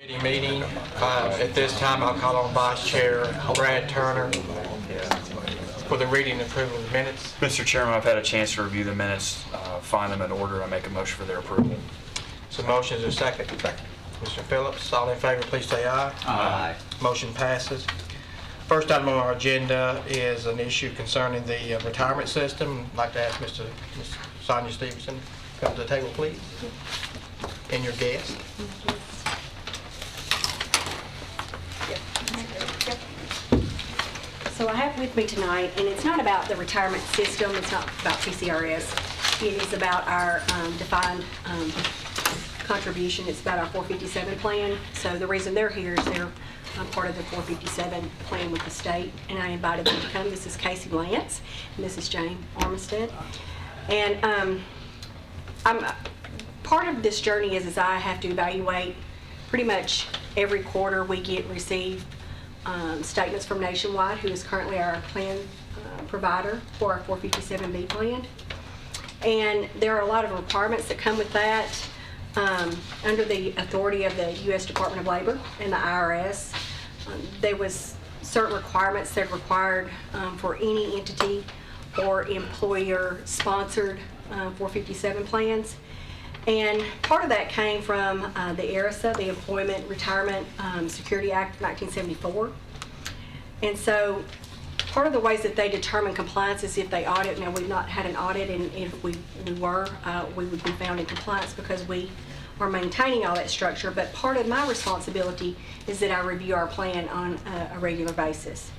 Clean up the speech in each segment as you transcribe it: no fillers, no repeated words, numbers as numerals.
Meeting. At this time, I'll call on Vice Chair Brad Turner for the reading and approval of the minutes. Mr. Chairman, I've had a chance to review the minutes, find them in order. I make a motion for their approval. So motion is a second. Mr. Phillips, all in favor, please say aye. Aye. Motion passes. First item on our agenda is an issue concerning the retirement system. I'd like to ask Ms. Sonia Stevenson to come to the table, please, and your guest. So I have with me tonight, and it's not about the retirement system, it's not about TCRS, it is about our defined contribution, it's about our 457 plan. So the reason they're here is they're part of the 457 plan with the state, and I invited them to come. This is Casey Lance, and this is Jane Armistead. And part of this journey is I have to evaluate pretty much every quarter we receive statements from Nationwide, who is currently our plan provider for our 457B plan. And there are a lot of requirements that come with that under the authority of the U.S. Department of Labor and the IRS. There was certain requirements that are required for any entity or employer-sponsored 457 plans. And part of that came from the ERISA, the Employment Retirement Security Act of 1974. And so part of the ways that they determine compliance is if they audit. Now, we've not had an audit, and if we were, we would be found in compliance because we are maintaining all that structure. But part of my responsibility is that I review our plan on a regular basis.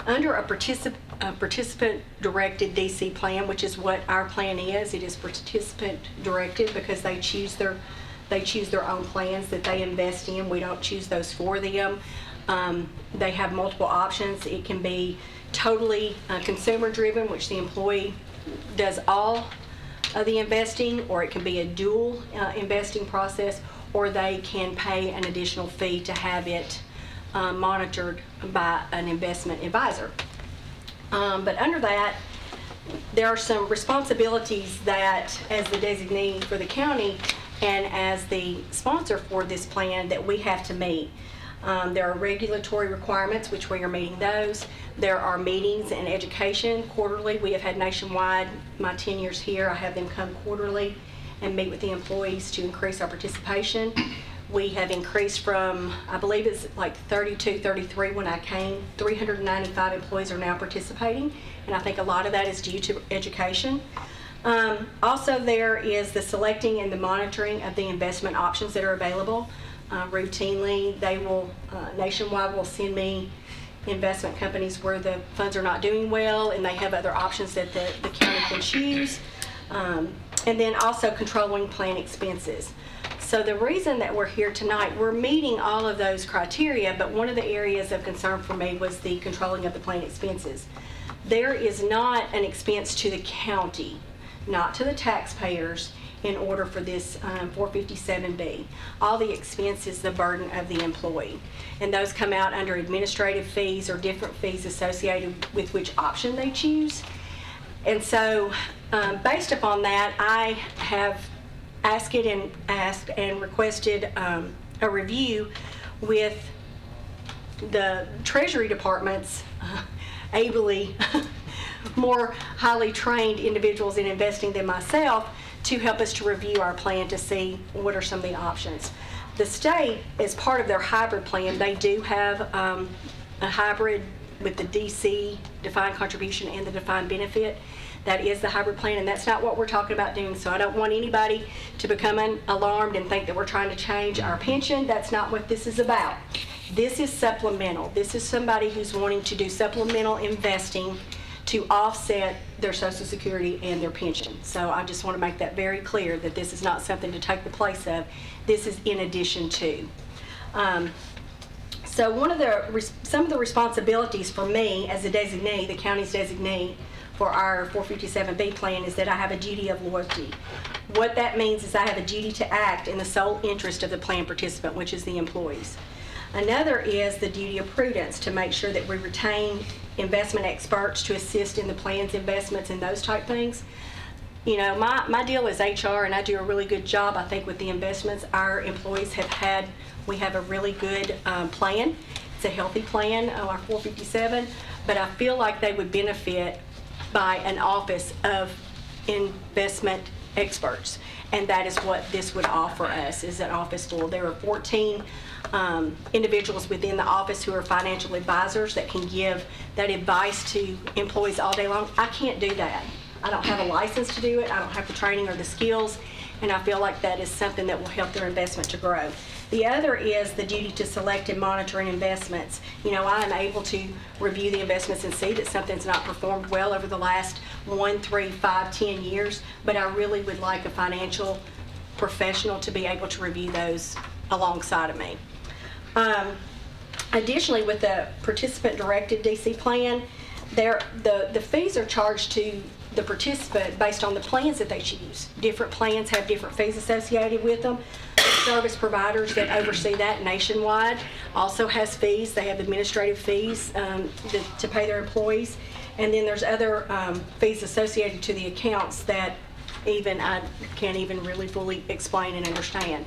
Under a participant-directed DC plan, which is what our plan is, it is participant-directed because they choose their own plans that they invest in. We don't choose those for them. They have multiple options. It can be totally consumer-driven, which the employee does all of the investing, or it can be a dual investing process, or they can pay an additional fee to have it monitored by an investment advisor. But under that, there are some responsibilities that, as the designee for the county and as the sponsor for this plan, that we have to meet. There are regulatory requirements, which we are meeting those. There are meetings and education quarterly. We have had Nationwide, my 10 years here, I have them come quarterly and meet with the employees to increase our participation. We have increased from, I believe it's like 32, 33 when I came. 395 employees are now participating, and I think a lot of that is due to education. Also, there is the selecting and the monitoring of the investment options that are available. Routinely, they will, Nationwide will send me investment companies where the funds are not doing well, and they have other options that the county can choose. And then also controlling plan expenses. So the reason that we're here tonight, we're meeting all of those criteria, but one of the areas of concern for me was the controlling of the plan expenses. There is not an expense to the county, not to the taxpayers, in order for this 457B. All the expense is the burden of the employee. And those come out under administrative fees or different fees associated with which option they choose. And so based upon that, I have asked and requested a review with the Treasury Department's ably more highly trained individuals in investing than myself to help us to review our plan to see what are some of the options. The state, as part of their hybrid plan, they do have a hybrid with the DC defined contribution and the defined benefit. That is the hybrid plan, and that's not what we're talking about doing. So I don't want anybody to become alarmed and think that we're trying to change our pension. That's not what this is about. This is supplemental. This is somebody who's wanting to do supplemental investing to offset their Social Security and their pension. So I just want to make that very clear that this is not something to take the place of. This is in addition to. So some of the responsibilities for me as a designee, the county's designee for our 457B plan, is that I have a duty of loyalty. What that means is I have a duty to act in the sole interest of the plan participant, which is the employees. Another is the duty of prudence, to make sure that we retain investment experts to assist in the plan's investments and those type things. You know, my deal is HR, and I do a really good job, I think, with the investments. Our employees have had We have a really good plan. It's a healthy plan, our 457, but I feel like they would benefit by an office of investment experts. And that is what this would offer us, is an office full. There are 14 individuals within the office who are financial advisors that can give that advice to employees all day long. I can't do that. I don't have a license to do it. I don't have the training or the skills, and I feel like that is something that will help their investment to grow. The other is the duty to select and monitor investments. You know, I am able to review the investments and see that something's not performed well over the last 1, 3, 5, 10 years, but I really would like a financial professional to be able to review those alongside of me. Additionally, with the participant-directed DC plan, the fees are charged to the participant based on the plans that they choose. Different plans have different fees associated with them. The service providers that oversee that nationwide also has fees. They have administrative fees to pay their employees. And then there's other fees associated to the accounts that even I can't even really fully explain and understand.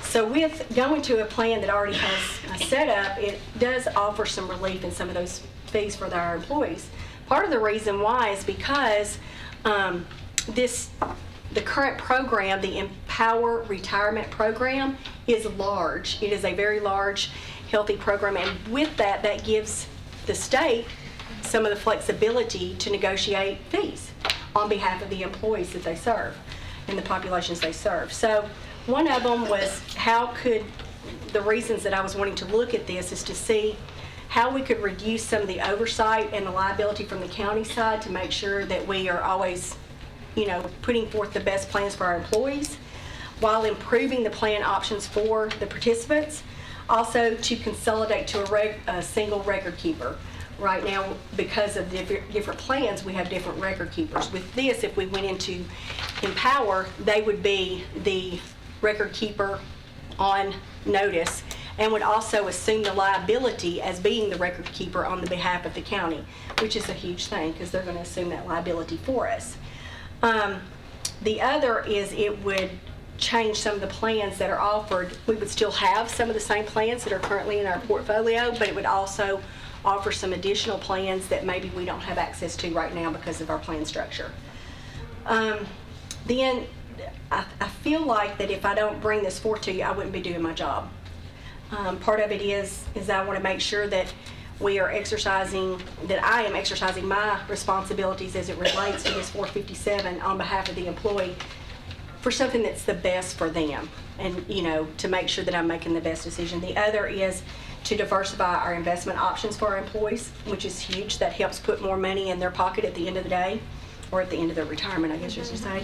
So with going to a plan that already has a setup, it does offer some relief in some of those fees for our employees. Part of the reason why is because the current program, the Empower Retirement Program, is large. It is a very large, healthy program, and with that, that gives the state some of the flexibility to negotiate fees on behalf of the employees that they serve and the populations they serve. So one of them was the reasons that I was wanting to look at this is to see how we could reduce some of the oversight and the liability from the county side to make sure that we are always, putting forth the best plans for our employees while improving the plan options for the participants. Also to consolidate to a single record keeper. Right now, because of different plans, we have different record keepers. With this, if we went into Empower, they would be the record keeper on notice and would also assume the liability as being the record keeper on the behalf of the county, which is a huge thing because they're going to assume that liability for us. The other is it would change some of the plans that are offered. We would still have some of the same plans that are currently in our portfolio, but it would also offer some additional plans that maybe we don't have access to right now because of our plan structure. Then I feel like that if I don't bring this forth to you, I wouldn't be doing my job. Part of it is I want to make sure that that I am exercising my responsibilities as it relates to this 457 on behalf of the employee for something that's the best for them and, to make sure that I'm making the best decision. The other is to diversify our investment options for our employees, which is huge. That helps put more money in their pocket at the end of the day, or at the end of their retirement, I guess you should say.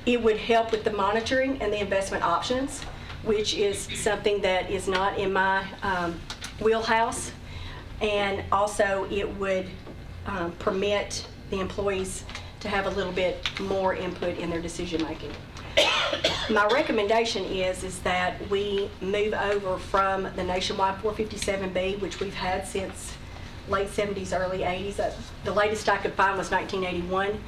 It would help with the monitoring and the investment options, which is something that is not in my wheelhouse. And also it would permit the employees to have a little bit more input in their decision making. My recommendation is that we move over from the nationwide 457B, which we've had since late 70s, early 80s. The latest I could find was 1981.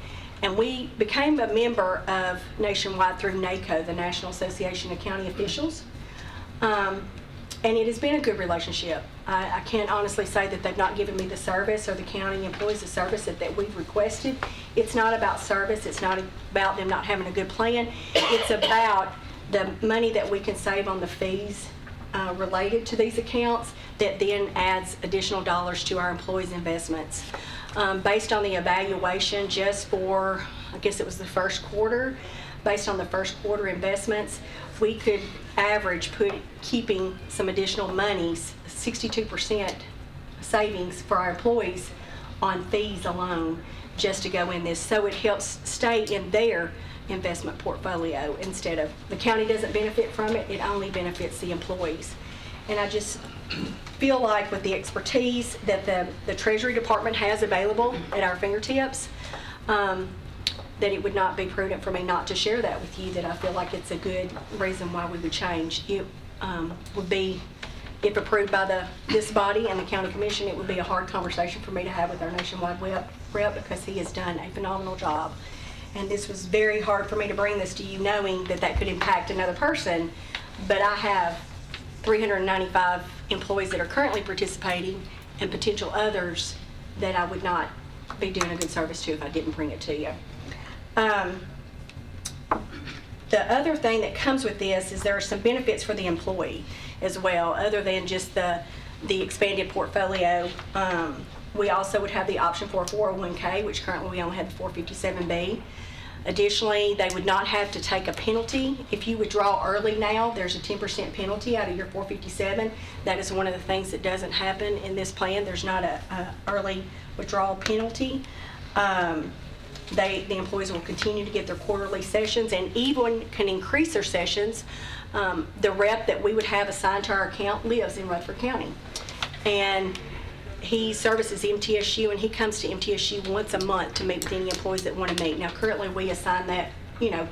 And we became a member of Nationwide through NACO, the National Association of County Officials. And it has been a good relationship. I can't honestly say that they've not given me the service or the county employees the service that we've requested. It's not about service. It's not about them not having a good plan. It's about the money that we can save on the fees related to these accounts that then adds additional dollars to our employees' investments. Based on the evaluation just for, I guess it was the first quarter, based on the first quarter investments, we could average keeping some additional monies, 62% savings for our employees on fees alone just to go in this. So it helps stay in their investment portfolio instead of, the county doesn't benefit from it, it only benefits the employees. And I just feel like with the expertise that the Treasury Department has available at our fingertips, that it would not be prudent for me not to share that with you, that I feel like it's a good reason why we would change. It would be, if approved by this body and the county commission, it would be a hard conversation for me to have with our nationwide rep because he has done a phenomenal job. And this was very hard for me to bring this to you knowing that that could impact another person, but I have 395 employees that are currently participating and potential others that I would not be doing a good service to if I didn't bring it to you. The other thing that comes with this is there are some benefits for the employee as well, other than just the expanded portfolio. We also would have the option for a 401k, which currently we only have the 457B. Additionally, they would not have to take a penalty. If you withdraw early now, there's a 10% penalty out of your 457. That is one of the things that doesn't happen in this plan. There's not a early withdrawal penalty. The employees will continue to get their quarterly sessions and even can increase their sessions. The rep that we would have assigned to our account lives in Rutherford County. And he services MTSU, and he comes to MTSU once a month to meet with any employees that want to meet. Now, currently, we assign that,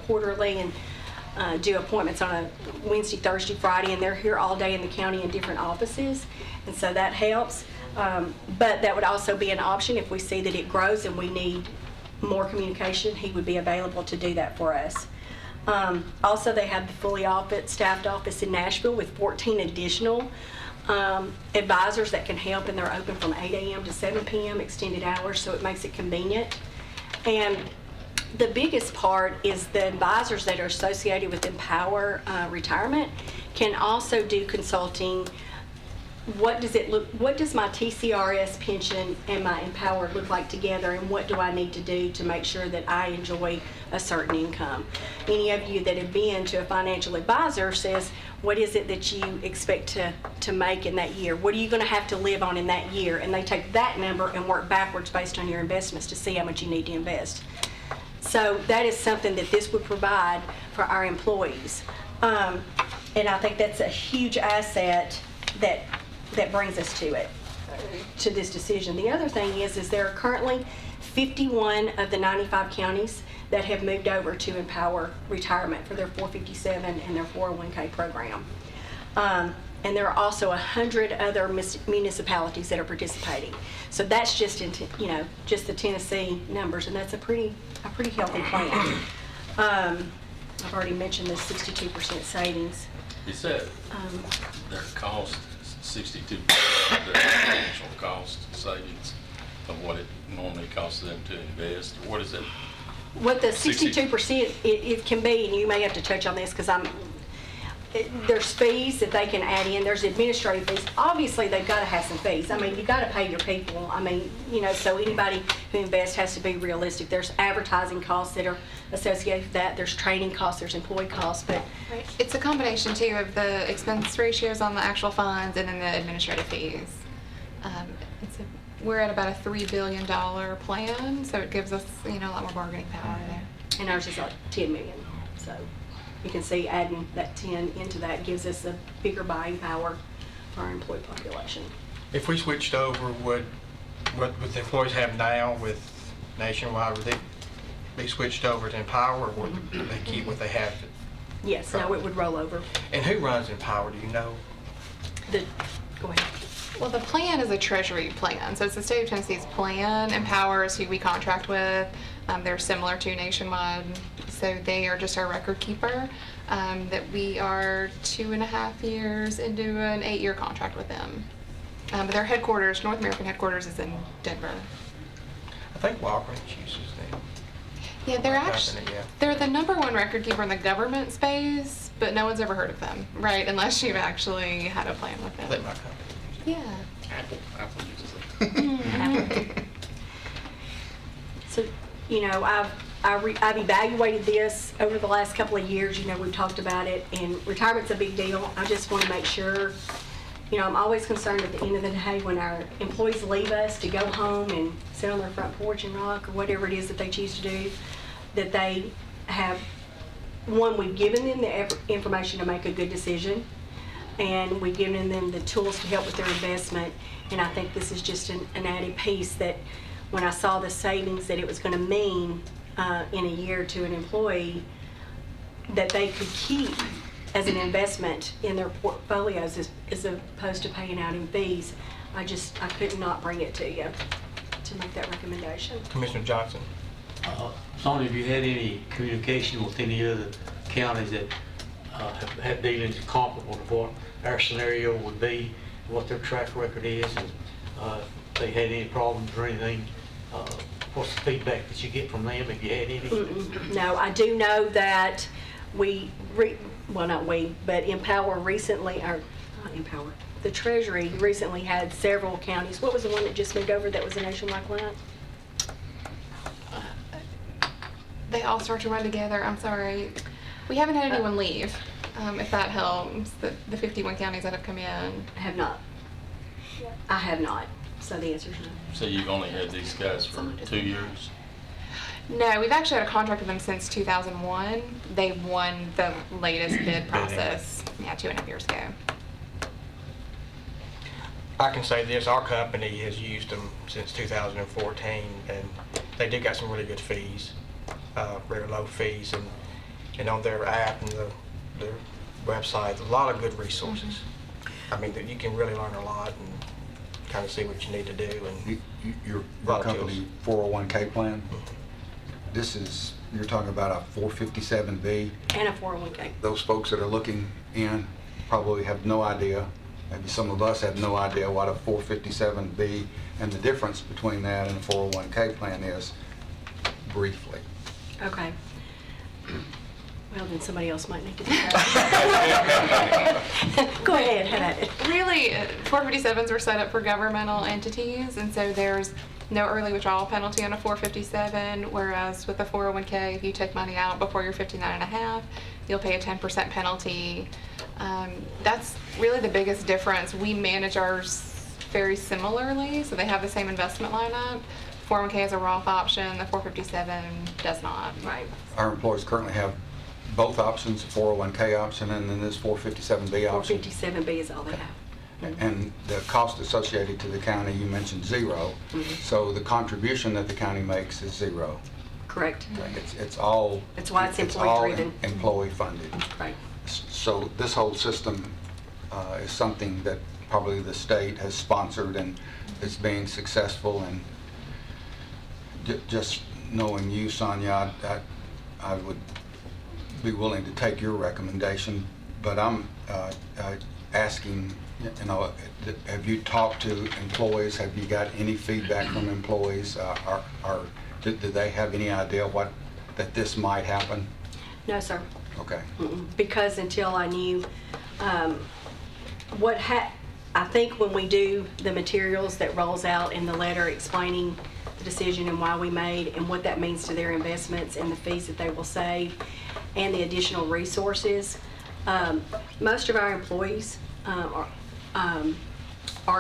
quarterly and do appointments on a Wednesday, Thursday, Friday, and they're here all day in the county in different offices, and so that helps. But that would also be an option if we see that it grows and we need more communication. He would be available to do that for us. Also, they have the fully staffed office in Nashville with 14 additional advisors that can help, and they're open from 8 a.m. to 7 p.m. extended hours, so it makes it convenient. And the biggest part is the advisors that are associated with Empower Retirement can also do consulting. What does my TCRS pension and my Empower look like together, and what do I need to do to make sure that I enjoy a certain income? Any of you that have been to a financial advisor says, what is it that you expect to make in that year? What are you going to have to live on in that year? And they take that number and work backwards based on your investments to see how much you need to invest. So that is something that this would provide for our employees. And I think that's a huge asset that brings us to this decision. The other thing is there are currently 51 of the 95 counties that have moved over to Empower Retirement for their 457 and their 401k program. And there are also 100 other municipalities that are participating. So that's just just the Tennessee numbers, and that's a pretty healthy plan. I've already mentioned the 62% savings. You said their cost is 62% of their actual cost savings of what it normally costs them to invest. What is it? What the 60. 62% it can be, and you may have to touch on this because there's fees that they can add in. There's administrative fees. Obviously, they've got to have some fees. I mean, you've got to pay your people. I mean, so anybody who invests has to be realistic. There's advertising costs that are associated with that. There's training costs. There's employee costs. But Right. It's a combination, too, of the expense ratios on the actual funds and then the administrative fees. We're at about a $3 billion plan, so it gives us, a lot more bargaining power there. and ours is like 10 million. So you can see adding that 10 into that gives us a bigger buying power for our employee population. If we switched over, what the employees have now with Nationwide, would they be switched over to Empower, or would they keep what they have? Yes, no, it would roll over. And who runs Empower, do you know? Go ahead. Well, the plan is a Treasury plan, so it's the state of Tennessee's plan. Empower is who we contract with. They're similar to Nationwide, so they are just our record keeper. That we are 2.5 years into an 8-year contract with them. But their headquarters, North American headquarters, is in Denver. I think Walgreens uses them. Yeah, they're Like actually company, yeah. they're the #1 record keeper in the government space, but no one's ever heard of them, right? Unless you've actually had a plan with I think them. my company uses Yeah. Apple uses it. So, I've evaluated this over the last couple of years. We've talked about it, and retirement's a big deal. I just want to make sure, I'm always concerned at the end of the day when our employees leave us to go home and sit on their front porch and rock or whatever it is that they choose to do, that they have, one, we've given them the information to make a good decision, and we've given them the tools to help with their investment. And I think this is just an added piece that when I saw the savings that it was going to mean in a year to an employee that they could keep as an investment in their portfolios as opposed to paying out in fees, I could not bring it to you to make that recommendation. Commissioner Johnson. Sonia, have you had any communication with any other counties that have had dealings comparable to what our scenario would be, what their track record is, and if they had any problems or anything. What's the feedback that you get from them, if you had any? No, I do know that not we, but Empower recently, or not Empower, the Treasury recently had several counties. What was the one that just moved over that was a nationwide client? They all start to run together. I'm sorry. We haven't had anyone leave, if that helps. The 51 counties that have come in. I have not. I have not. So the answer is no. So you've only had these guys for 2 years? No, we've actually had a contract with them since 2001. They won the latest bid process, 2.5 years ago. I can say this, our company has used them since 2014, and they did got some really good fees, very low fees, and on their app and their website, a lot of good resources. I mean, that you can really learn a lot and kind of see what you need to do. And Your Lot of company 401k plan, this is, you're talking about a 457B. And a 401k. Those folks that are looking in probably have no idea, maybe some of us have no idea what a 457B and the difference between that and a 401k plan is, briefly. Okay. Well, then somebody else might need to do that. Go ahead, have at it. Really, 457s are set up for governmental entities, and so there's no early withdrawal penalty on a 457, whereas with a 401k, if you take money out before you're 59 and a half, you'll pay a 10% penalty. That's really the biggest difference. We manage ours very similarly, so they have the same investment lineup. 401k has a Roth option, the 457 does not. Right. Our employees currently have both options, a 401k option and then this 457B option. 457B is all they have. And the cost associated to the county, you mentioned zero. So the contribution that the county makes is zero. Correct. It's all. That's why it's all employee-driven. employee funded. Right. So this whole system is something that probably the state has sponsored and is being successful. And just knowing you, Sonia, I would be willing to take your recommendation, but I'm asking, have you talked to employees? Have you got any feedback from employees? Do they have any idea that this might happen? No, sir. Okay. Because until I knew I think when we do the materials that rolls out in the letter explaining the decision and why we made and what that means to their investments and the fees that they will save and the additional resources, most of our employees are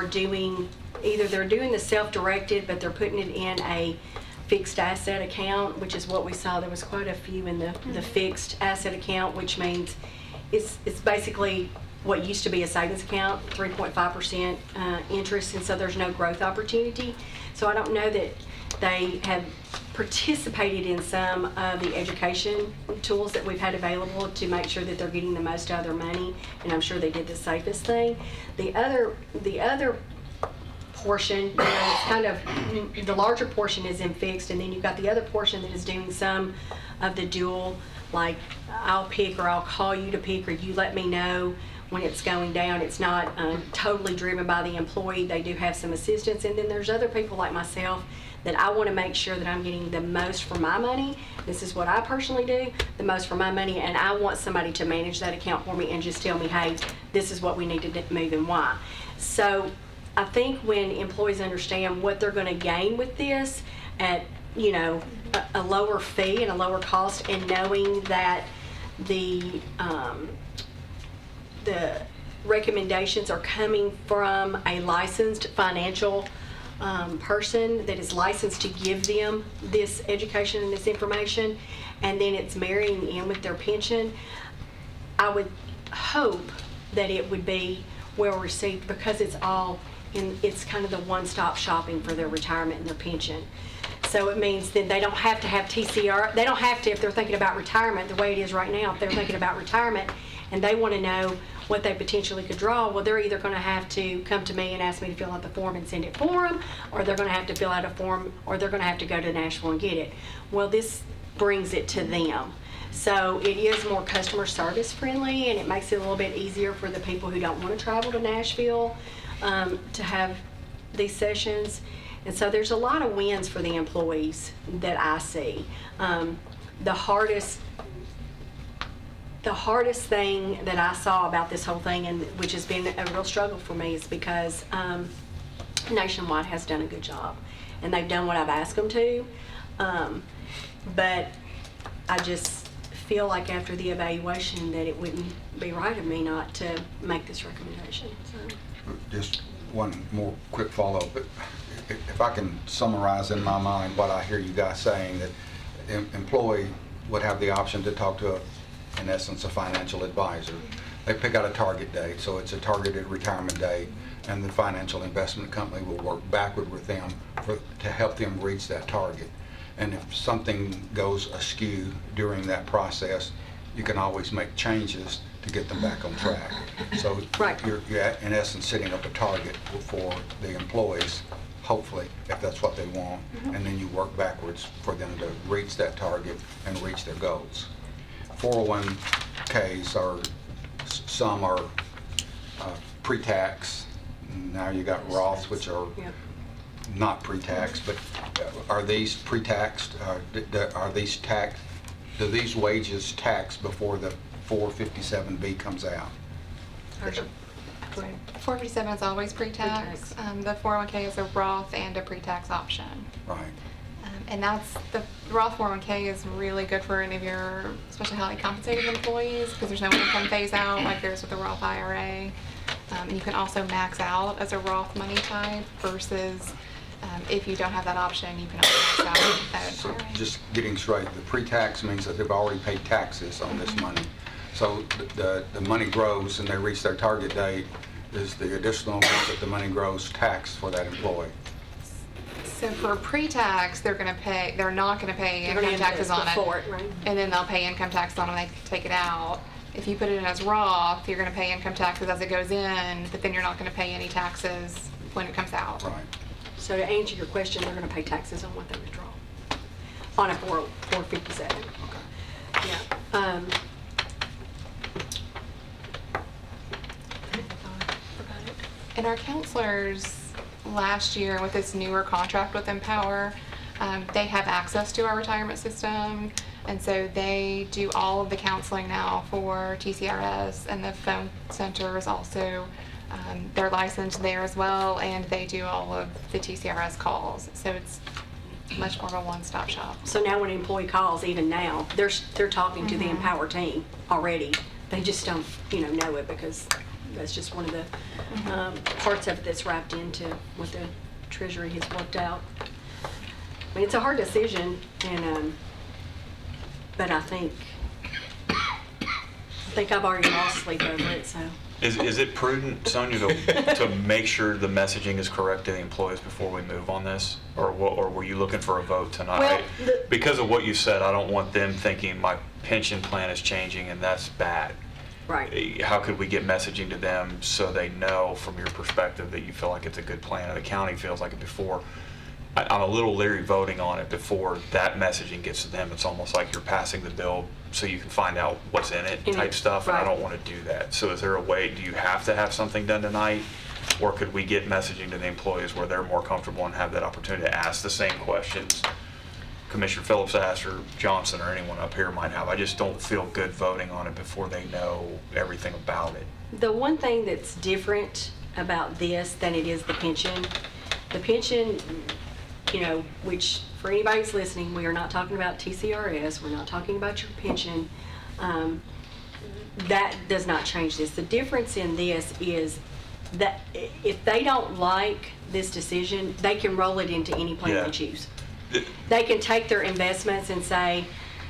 doing, either they're doing the self-directed, but they're putting it in a fixed asset account, which is what we saw. There was quite a few in the fixed asset account, which means it's basically what used to be a savings account, 3.5% interest, and so there's no growth opportunity. So I don't know that they have participated in some of the education tools that we've had available to make sure that they're getting the most out of their money, and I'm sure they did the safest thing. The other portion, it's kind of, the larger portion is in fixed, and then you've got the other portion that is doing some of the dual, like I'll pick or I'll call you to pick or you let me know when it's going down. It's not totally driven by the employee. They do have some assistance, and then there's other people like myself that I want to make sure that I'm getting the most for my money. This is what I personally do, the most for my money, and I want somebody to manage that account for me and just tell me, hey, this is what we need to move and why. So I think when employees understand what they're going to gain with this at, a lower fee and a lower cost, and knowing that the recommendations are coming from a licensed financial person that is licensed to give them this education and this information, and then it's marrying in with their pension, I would hope that it would be well received, because it's kind of the one-stop shopping for their retirement and their pension. So it means that they don't have to have TCR. They don't have to, if they're thinking about retirement the way it is right now, if they're thinking about retirement and they want to know what they potentially could draw, well, they're either going to have to come to me and ask me to fill out the form and send it for them, or they're going to have to fill out a form, or they're going to have to go to Nashville and get it. Well, this brings it to them. So it is more customer service friendly, and it makes it a little bit easier for the people who don't want to travel to Nashville to have these sessions. And so there's a lot of wins for the employees that I see. The hardest thing that I saw about this whole thing, and which has been a real struggle for me, is because Nationwide has done a good job, and they've done what I've asked them to. But I just feel like after the evaluation that it wouldn't be right of me not to make this recommendation. So. Just one more quick follow-up. If I can summarize in my mind what I hear you guys saying, that employee would have the option to talk to, in essence, a financial advisor. They pick out a target date, so it's a targeted retirement date, and the financial investment company will work backward with them to help them reach that target. And if something goes askew during that process, you can always make changes to get them back on track. So Right. you're in essence setting up a target for the employees, hopefully, if that's what they want, and then you work backwards for them to reach that target and reach their goals. 401ks some are pre-tax. Now you got Roths, which are Yep. not pre-tax, but are these pre-taxed? Are these taxed? Do these wages tax before the 457B comes out? Go ahead. 457 is always pre-tax. Pre-tax. The 401k is a Roth and a pre-tax option. Right. And that's, the Roth 401k is really good for any of your, especially highly compensated employees, because there's no income phase out like there's with the Roth IRA. And you can also max out as a Roth money type versus if you don't have that option, you can also max out that So IRA. just getting straight, the pre-tax means that they've already paid taxes on this money. So the money grows and they reach their target date, is the additional amount that the money grows taxed for that employee? So for pre-tax, they're not gonna pay They're gonna income taxes invest on it. before it, right? And then they'll pay income tax on it when they take it out. If you put it in as Roth, you're gonna pay income taxes as it goes in, but then you're not gonna pay any taxes when it comes out. Right. So to answer your question, they're going to pay taxes on what they withdraw on a 457. Okay. Yeah. And our counselors last year with this newer contract with Empower, they have access to our retirement system. And so they do all of the counseling now for TCRS, and the phone center is also, they're licensed there as well, and they do all of the TCRS calls. So it's much more of a one-stop shop. So now when an employee calls, even now, they're talking to the Empower team already. They just don't, know it, because that's just one of the parts of it that's wrapped into what the Treasury has worked out. I mean, it's a hard decision, and but I think I've already lost sleep over it. So Is it prudent, Sonia, to make sure the messaging is correct to the employees before we move on this? Or were you looking for a vote tonight? Well, Because of what you said, I don't want them thinking my pension plan is changing and that's bad. right. How could we get messaging to them so they know from your perspective that you feel like it's a good plan and the county feels like it before? I'm a little leery voting on it before that messaging gets to them. It's almost like you're passing the bill so you can find out what's in it type stuff, and I Right. don't want to do that. So is there a way, do you have to have something done tonight? Or could we get messaging to the employees where they're more comfortable and have that opportunity to ask the same questions Commissioner Phillips asked, or Johnson, or anyone up here might have? I just don't feel good voting on it before they know everything about it. The one thing that's different about this than it is the pension, which for anybody who's listening, we are not talking about TCRS, we're not talking about your pension. That does not change this. The difference in this is that if they don't like this decision, they can roll it into any plan Yeah. they choose. They can take their investments and say,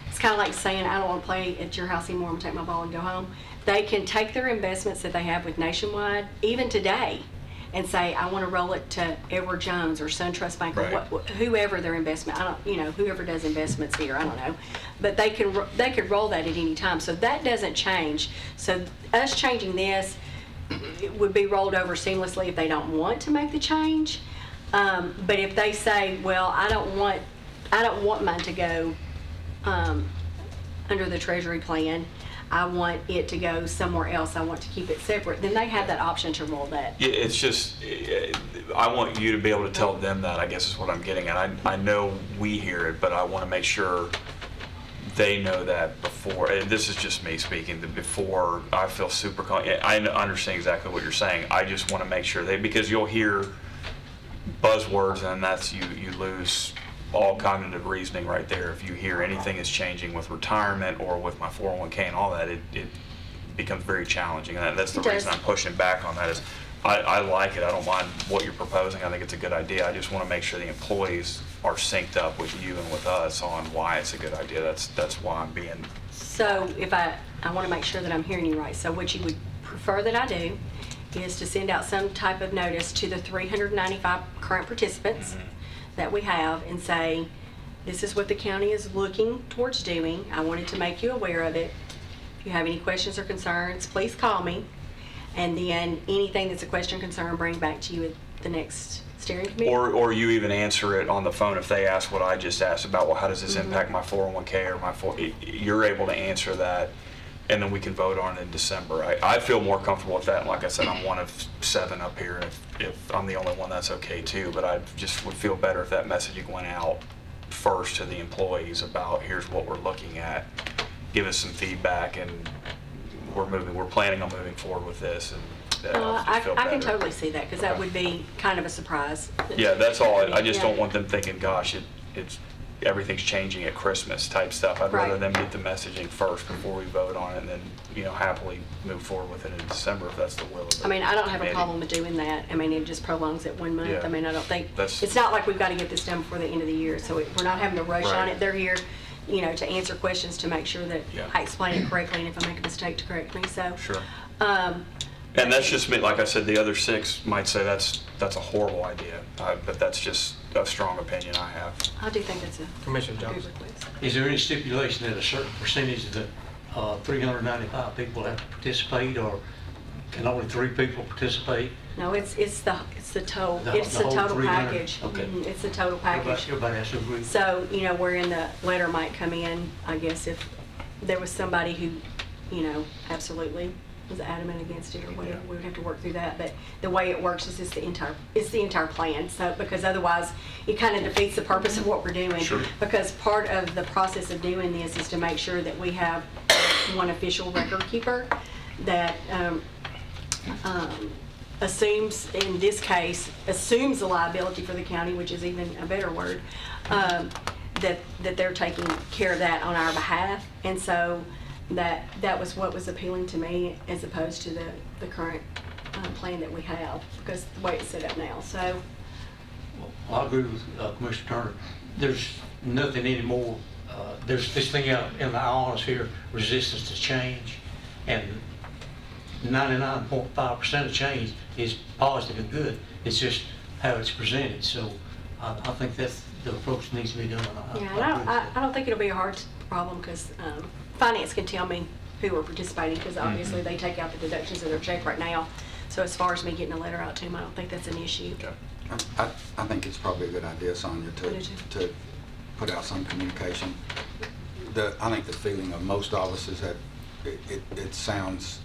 it's kind of like saying, I don't want to play at your house anymore, I'm going to take my ball and go home. They can take their investments that they have with Nationwide, even today, and say, I want to roll it to Edward Jones or SunTrust Bank, or Right. whoever their investment, whoever does investments here, I don't know. But they could roll that at any time, so that doesn't change. So us changing this, it would be rolled over seamlessly if they don't want to make the change. But if they say, well, I don't want mine to go under the Treasury plan, I want it to go somewhere else, I want to keep it separate, then they have that option to roll that. Yeah, it's just, I want you to be able to tell them that, I guess is what I'm getting at. I know we hear it, but I want to make sure they know that before, and this is just me speaking, that before I feel super, I understand exactly what you're saying. I just want to make sure because you'll hear buzzwords and that's, you lose all cognitive reasoning right there. If you hear anything is changing with retirement or with my 401k and all that, it becomes very challenging. And that's the It does. reason I'm pushing back on that is I like it. I don't mind what you're proposing. I think it's a good idea. I just want to make sure the employees are synced up with you and with us on why it's a good idea. That's why I'm being, So if I want to make sure that I'm hearing you right. So what you would prefer that I do is to send out some type of notice to the 395 current participants that we have and say, this is what the county is looking towards doing. I wanted to make you aware of it. If you have any questions or concerns, please call me. And then anything that's a question or concern, bring back to you at the next steering committee. or you even answer it on the phone if they ask what I just asked about, well, how does this impact my 401k or my you're able to answer that, and then we can vote on it in December. I feel more comfortable with that, and like I said, I'm one of 7 up here, and if I'm the only one, that's okay too, but I just would feel better if that messaging went out first to the employees about, here's what we're looking at, give us some feedback, and we're planning on moving forward with this, and I'll just feel I can better. totally see that, because that Okay. would be kind of a surprise. Yeah, that's all. I just Yeah. don't want them thinking, gosh, it's everything's changing at Christmas type stuff. I'd rather Right. them get the messaging first before we vote on it, and then, happily move forward with it in December if that's the will of the I mean, I don't have a committee. problem with doing that. I mean, it just prolongs it 1 month. Yeah. I mean, I don't think, That's- it's not like we've got to get this done before the end of the year, so we're not having to rush on Right. it. They're here, to answer questions, to make sure that Yeah. I explain it correctly, and if I make a mistake, to correct me, so. Sure. Um, And that's just me. Like I said, the other 6 might say that's a horrible idea, but that's just a strong opinion I have. I do think that's a Commissioner good Johnson. request. Is there any stipulation that a certain percentage of the 395 people have to participate, or can only 3 people participate? No, it's the total, The it's the whole total 300? package. Okay. It's the total package. Everybody has to agree. So, wherein the letter might come in, I guess if there was somebody who, absolutely was adamant against it or whatever, we would have to work through that. But the way it works is it's the entire plan. So, because otherwise, it kind of defeats the purpose of what we're doing. Sure. Because part of the process of doing this is to make sure that we have one official record keeper that assumes, in this case, assumes the liability for the county, which is even a better word, that they're taking care of that on our behalf. And so that was what was appealing to me, as opposed to the current plan that we have, because the way it's set up now. So, Well, I agree with Commissioner Turner. There's nothing anymore, there's this thing out in the islands here, resistance to change, and 99.5% of change is positive and good. It's just how it's presented. So I think that's the approach that needs to be done. yeah, and I don't think it'll be a hard problem, because finance can tell me who are participating, because obviously they take out the deductions of their check right now. So as far as me getting a letter out to them, I don't think that's an issue. Okay. I think it's probably a good idea, Sonia, I do too. to put out some communication. I think the feeling of most of us is that it sounds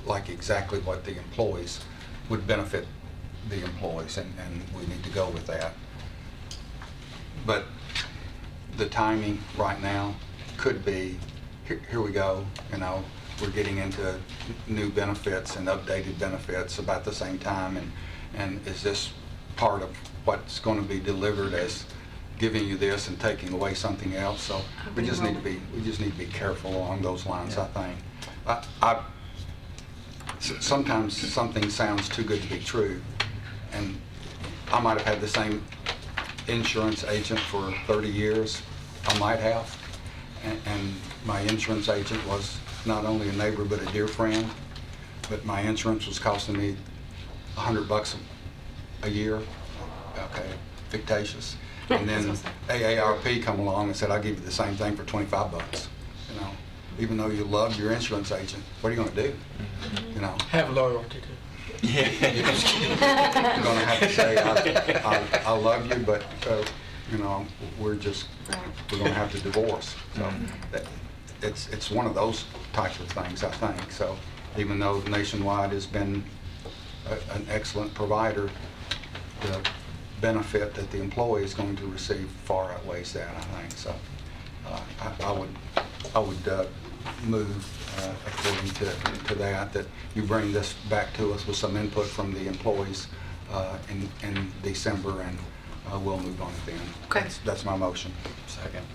like exactly what the employees would benefit the employees, and we need to go with that. But the timing right now could be, here we go, we're getting into new benefits and updated benefits about the same time, and is this part of what's going to be delivered as giving you this and taking away something else? So we just need to be careful along those lines, I think. Sometimes something sounds too good to be true, and I might have had the same insurance agent for 30 years. I might have, and my insurance agent was not only a neighbor but a dear friend, but my insurance was costing me $100 a year. Okay, fictitious. And then AARP come along and said, I'll give you the same thing for $25. Even though you love your insurance agent, what are you going to do? Have loyalty to. You're going to have to say, I love you, but we're going to have to divorce. So it's one of those types of things, I think. So even though Nationwide has been an excellent provider, the benefit that the employee is going to receive far outweighs that, I think. So I would move according to that you bring this back to us with some input from the employees in December, and we'll move on then. Okay. That's my motion. Second.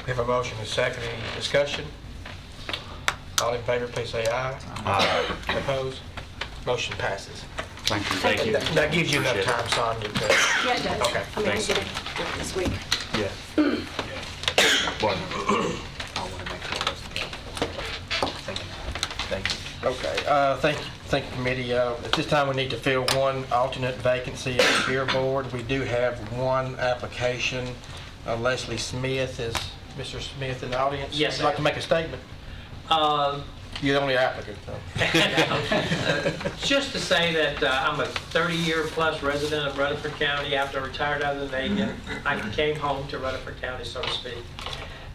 We have a motion and a second. Any discussion? All in favor, please say aye. Aye. Opposed? Motion passes. Thank you. Thank you. That gives you enough Appreciate time, Sonia, to... Yeah, it does. Okay, I mean, I thanks. get it this week. Yeah. One. I want to make sure it doesn't. Thank you. Okay, thank you, committee. At this time, we need to fill one alternate vacancy on the beer board. We do have one application. Leslie Smith. Is Mr. Smith in the audience? Yes, Would you like sir. to make a statement? You're the only applicant, though. Just to say that I'm a 30-year-plus resident of Rutherford County. After I retired out of the Navy, I came home to Rutherford County, so to speak.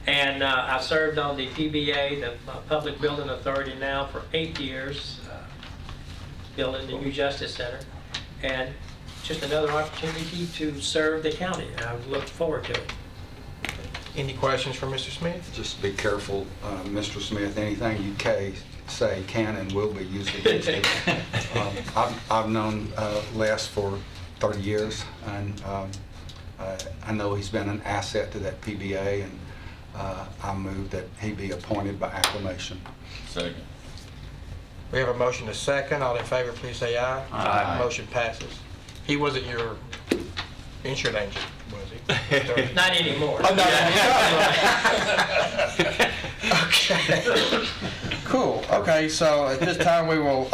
And I served on the PBA, the Public Building Authority, now for 8 years, building the new Justice Center. And just another opportunity to serve the county. I look forward to it. Any questions for Mr. Smith? Just be careful, Mr. Smith, anything you say can and will be used against you. I've known Les for 30 years, and I know he's been an asset to that PBA, and I move that he be appointed by acclamation. Second. We have a motion to second. All in favor, please say aye. Aye. Motion passes. He wasn't your insurance agent, was he? Not anymore. Oh, no. Okay. Cool. Okay, so at this time, we will,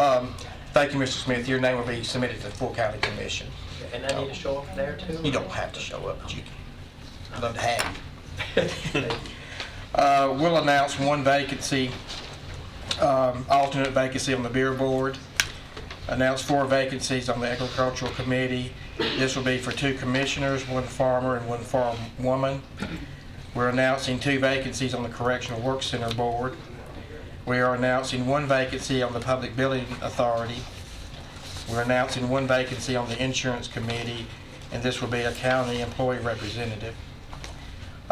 thank you, Mr. Smith. Your name will be submitted to the full county commission. And I need to show up there, too? You don't have to show up, but you can. I'd love to have you. We'll announce one vacancy, alternate vacancy on the beer board. Announce 4 vacancies on the agricultural committee. This will be for 2 commissioners, 1 farmer and 1 farm woman. We're announcing 2 vacancies on the correctional work center board. We are announcing 1 vacancy on the public building authority. We're announcing 1 vacancy on the insurance committee, and this will be a county employee representative.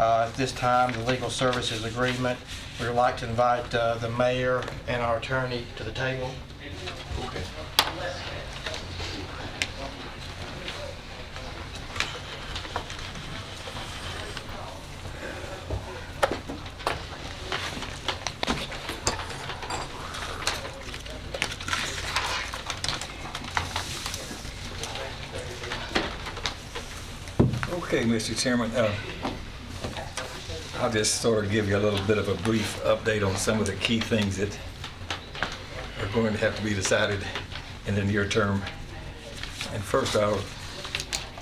At this time, the legal services agreement, we would like to invite the mayor and our attorney to the table. Okay. Okay, Mr. Chairman, I'll just sort of give you a little bit of a brief update on some of the key things that are going to have to be decided in the near term. And first,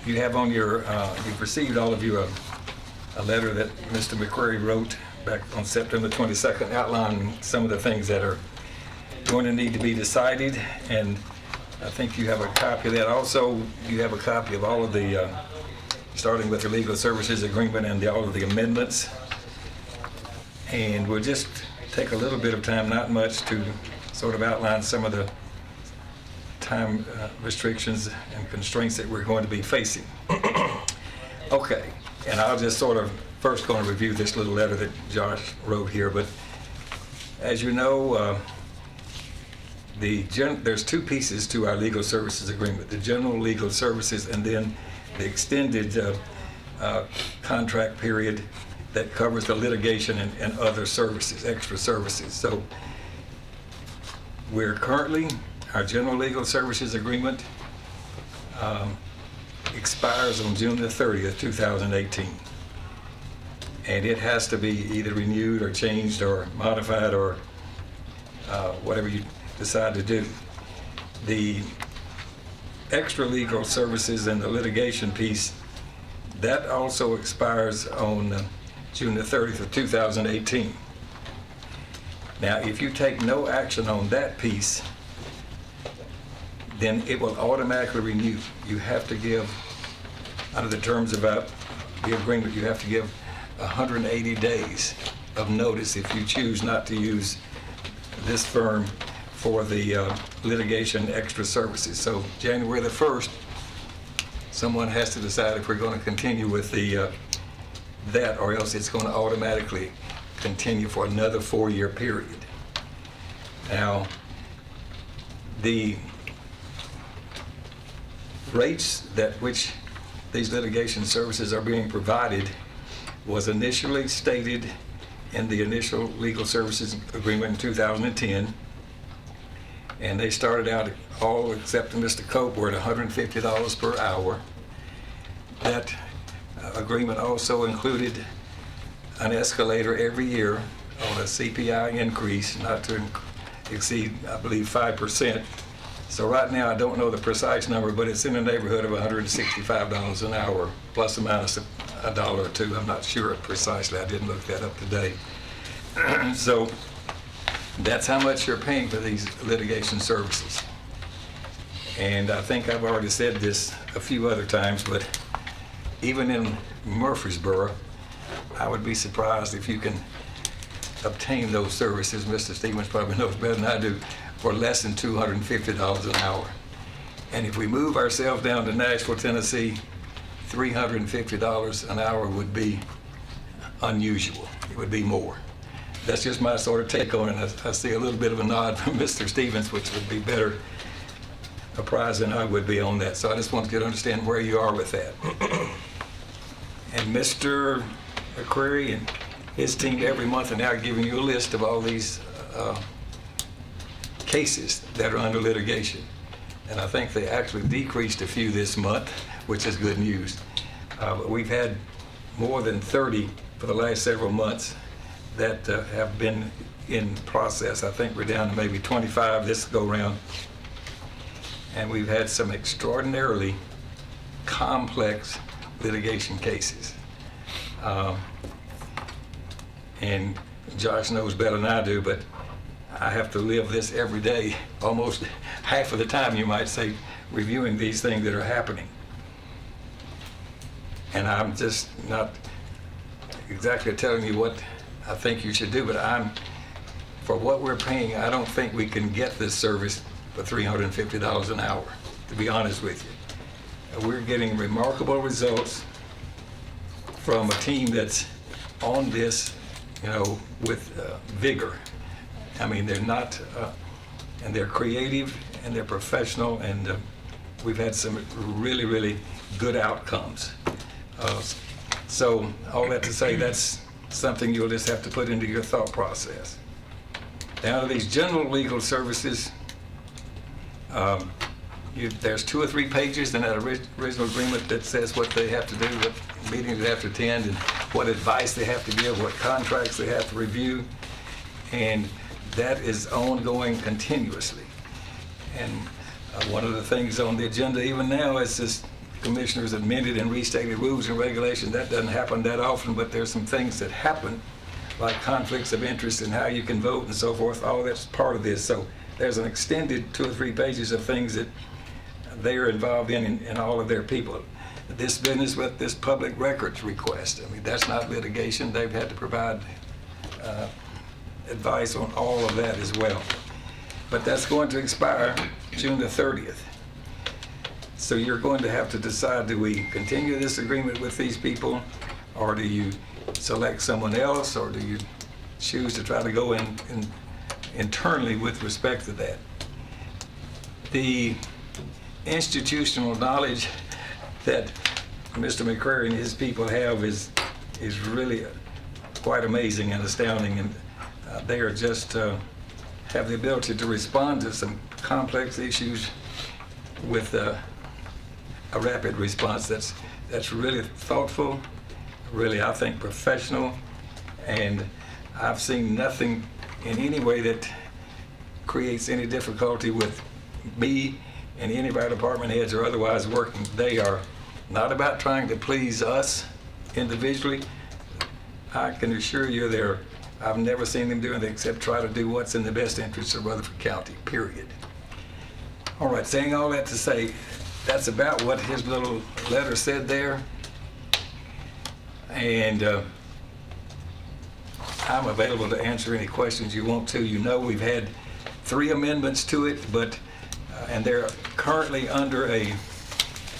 you have on your, you've received, all of you, a letter that Mr. McQuarrie wrote back on September 22nd outlining some of the things that are going to need to be decided, and I think you have a copy of that. Also, you have a copy of all of the starting with the legal services agreement and all of the amendments. And we'll just take a little bit of time, not much, to sort of outline some of the time restrictions and constraints that we're going to be facing. Okay, and I'll just sort of first going to review this little letter that Josh wrote here, but as you know, there's 2 pieces to our legal services agreement, the general legal services and then the extended contract period that covers the litigation and other services, extra services. So we're currently, our general legal services agreement expires on June the 30th, 2018. And it has to be either renewed or changed or modified or whatever you decide to do. The extra legal services and the litigation piece, that also expires on June the 30th of 2018. Now, if you take no action on that piece, then it will automatically renew. You have to give, under the terms of the agreement, you have to give 180 days of notice if you choose not to use this firm for the litigation extra services. So January the 1st, someone has to decide if we're going to continue with that, or else it's going to automatically continue for another 4-year period. Now, the rates that which these litigation services are being provided was initially stated in the initial legal services agreement in 2010. And they started out, all except Mr. Cope, were at $150 per hour. That agreement also included an escalator every year on a CPI increase, not to exceed, I believe, 5%. So right now, I don't know the precise number, but it's in the neighborhood of $165 an hour, plus or minus a dollar or two. I'm not sure precisely. I didn't look that up today. So that's how much you're paying for these litigation services. And I think I've already said this a few other times, but even in Murfreesboro, I would be surprised if you can obtain those services, Mr. Stevens probably knows better than I do, for less than $250 an hour. And if we move ourselves down to Nashville, Tennessee, $350 an hour would be unusual. It would be more. That's just my sort of take on it. I see a little bit of a nod from Mr. Stevens, which would be better apprised than I would be on that. So I just want you to understand where you are with that. And Mr. McCreary and his team every month are now giving you a list of all these cases that are under litigation. And I think they actually decreased a few this month, which is good news. But we've had more than 30 for the last several months that have been in process. I think we're down to maybe 25 this go round. And we've had some extraordinarily complex litigation cases. And Josh knows better than I do, but I have to live this every day, almost half of the time, you might say, reviewing these things that are happening. And I'm just not exactly telling you what I think you should do, but for what we're paying, I don't think we can get this service for $350 an hour, to be honest with you. We're getting remarkable results from a team that's on this, with vigor. I mean, they're not, and they're creative and they're professional, and we've had some really, really good outcomes. So all that to say, that's something you'll just have to put into your thought process. Now, to these general legal services, there's 2 or 3 pages in that original agreement that says what they have to do, what meetings they have to attend, and what advice they have to give, what contracts they have to review, and that is ongoing continuously. And one of the things on the agenda even now is this commissioners amended and restated rules and regulations. That doesn't happen that often, but there's some things that happen, like conflicts of interest and how you can vote and so forth. All that's part of this. So there's an extended 2 or 3 pages of things that they are involved in all of their people. This business with this public records request, I mean, that's not litigation. They've had to provide advice on all of that as well. But that's going to expire June the 30th. So you're going to have to decide, do we continue this agreement with these people, or do you select someone else, or do you choose to try to go in internally with respect to that? The institutional knowledge that Mr. McCreary and his people have is really quite amazing and astounding, and they are just have the ability to respond to some complex issues with a rapid response that's really thoughtful, really, I think, professional, and I've seen nothing in any way that creates any difficulty with me and any of our department heads or otherwise working. They are not about trying to please us individually. I can assure you I've never seen them do anything except try to do what's in the best interest of Rutherford County, period. All right, saying all that to say, that's about what his little letter said there. And I'm available to answer any questions you want to. You know, we've had 3 amendments to it, but, and they're currently under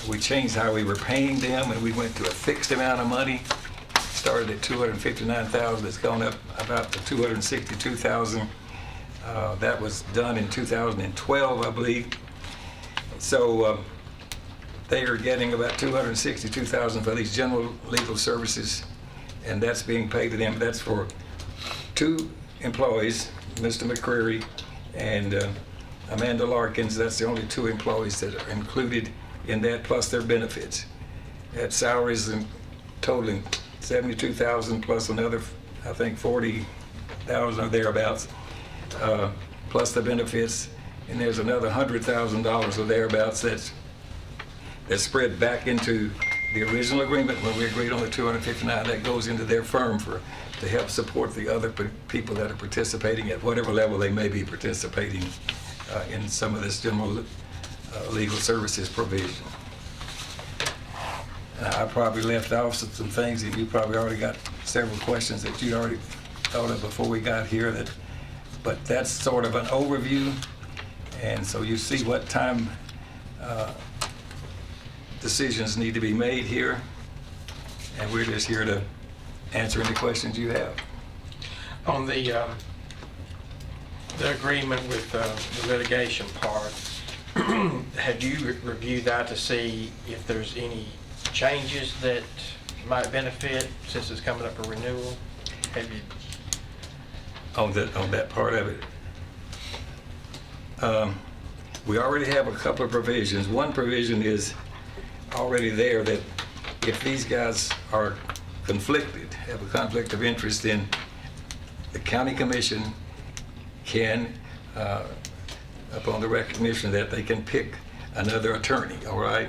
we changed how we were paying them, and we went to a fixed amount of money. Started at $259,000, it's gone up about to $262,000. That was done in 2012, I believe. So they are getting about $262,000 for these general legal services, and that's being paid to them. That's for 2 employees, Mr. McCreary and Amanda Larkins. That's the only 2 employees that are included in that, plus their benefits. At salaries and totaling $72,000 plus another, I think, $40,000 or thereabouts, plus the benefits, and there's another $100,000 or thereabouts that's spread back into the original agreement when we agreed on the $259. That goes into their firm to help support the other people that are participating at whatever level they may be participating in some of this general legal services provision. I probably left off some things that you probably already got several questions that you already thought of before we got here. But that's sort of an overview, and so you see what time decisions need to be made here, and we're just here to answer any questions you have. On the agreement with the litigation part, have you reviewed that to see if there's any changes that might benefit since it's coming up for renewal? Have you? On that part of it, we already have a couple of provisions. One provision is already there that if these guys are conflicted, have a conflict of interest, then the county commission can, upon the recognition that they can pick another attorney, all right?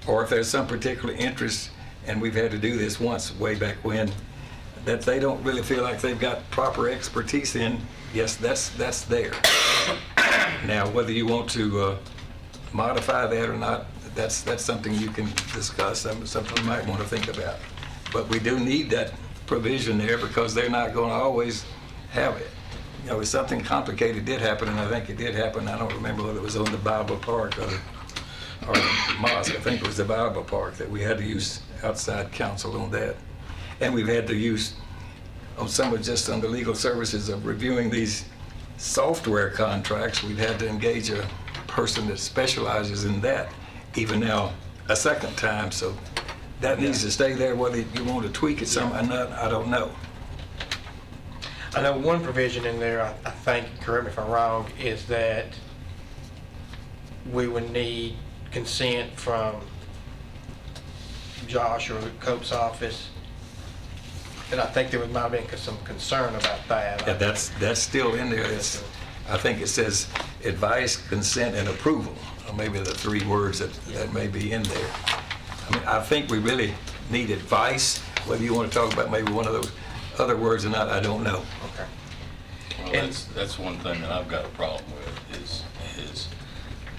Or if there's some particular interest, and we've had to do this once way back when, that they don't really feel like they've got proper expertise in, yes, that's there. Now, whether you want to modify that or not, that's something you can discuss, something you might want to think about. But we do need that provision there because they're not going to always have it. You know, if something complicated did happen, and I think it did happen, I don't remember whether it was on the Bible Park or the mosque. I think it was the Bible Park that we had to use outside counsel on that. And we've had to use on some of just on the legal services of reviewing these software contracts. We've had to engage a person that specializes in that, even now a second time. So that needs to stay there, whether you want to tweak it some or not, I don't know. I know one provision in there, I think, correct me if I'm wrong, is that we would need consent from Josh or Cope's office. And I think there might have been some concern about that. Yeah, that's still in there. I think it says advice, consent, and approval, or maybe the 3 words that may be in there. I mean, I think we really need advice. Whether you want to talk about maybe one of those other words or not, I don't know. Okay. Well, that's one thing that I've got a problem with is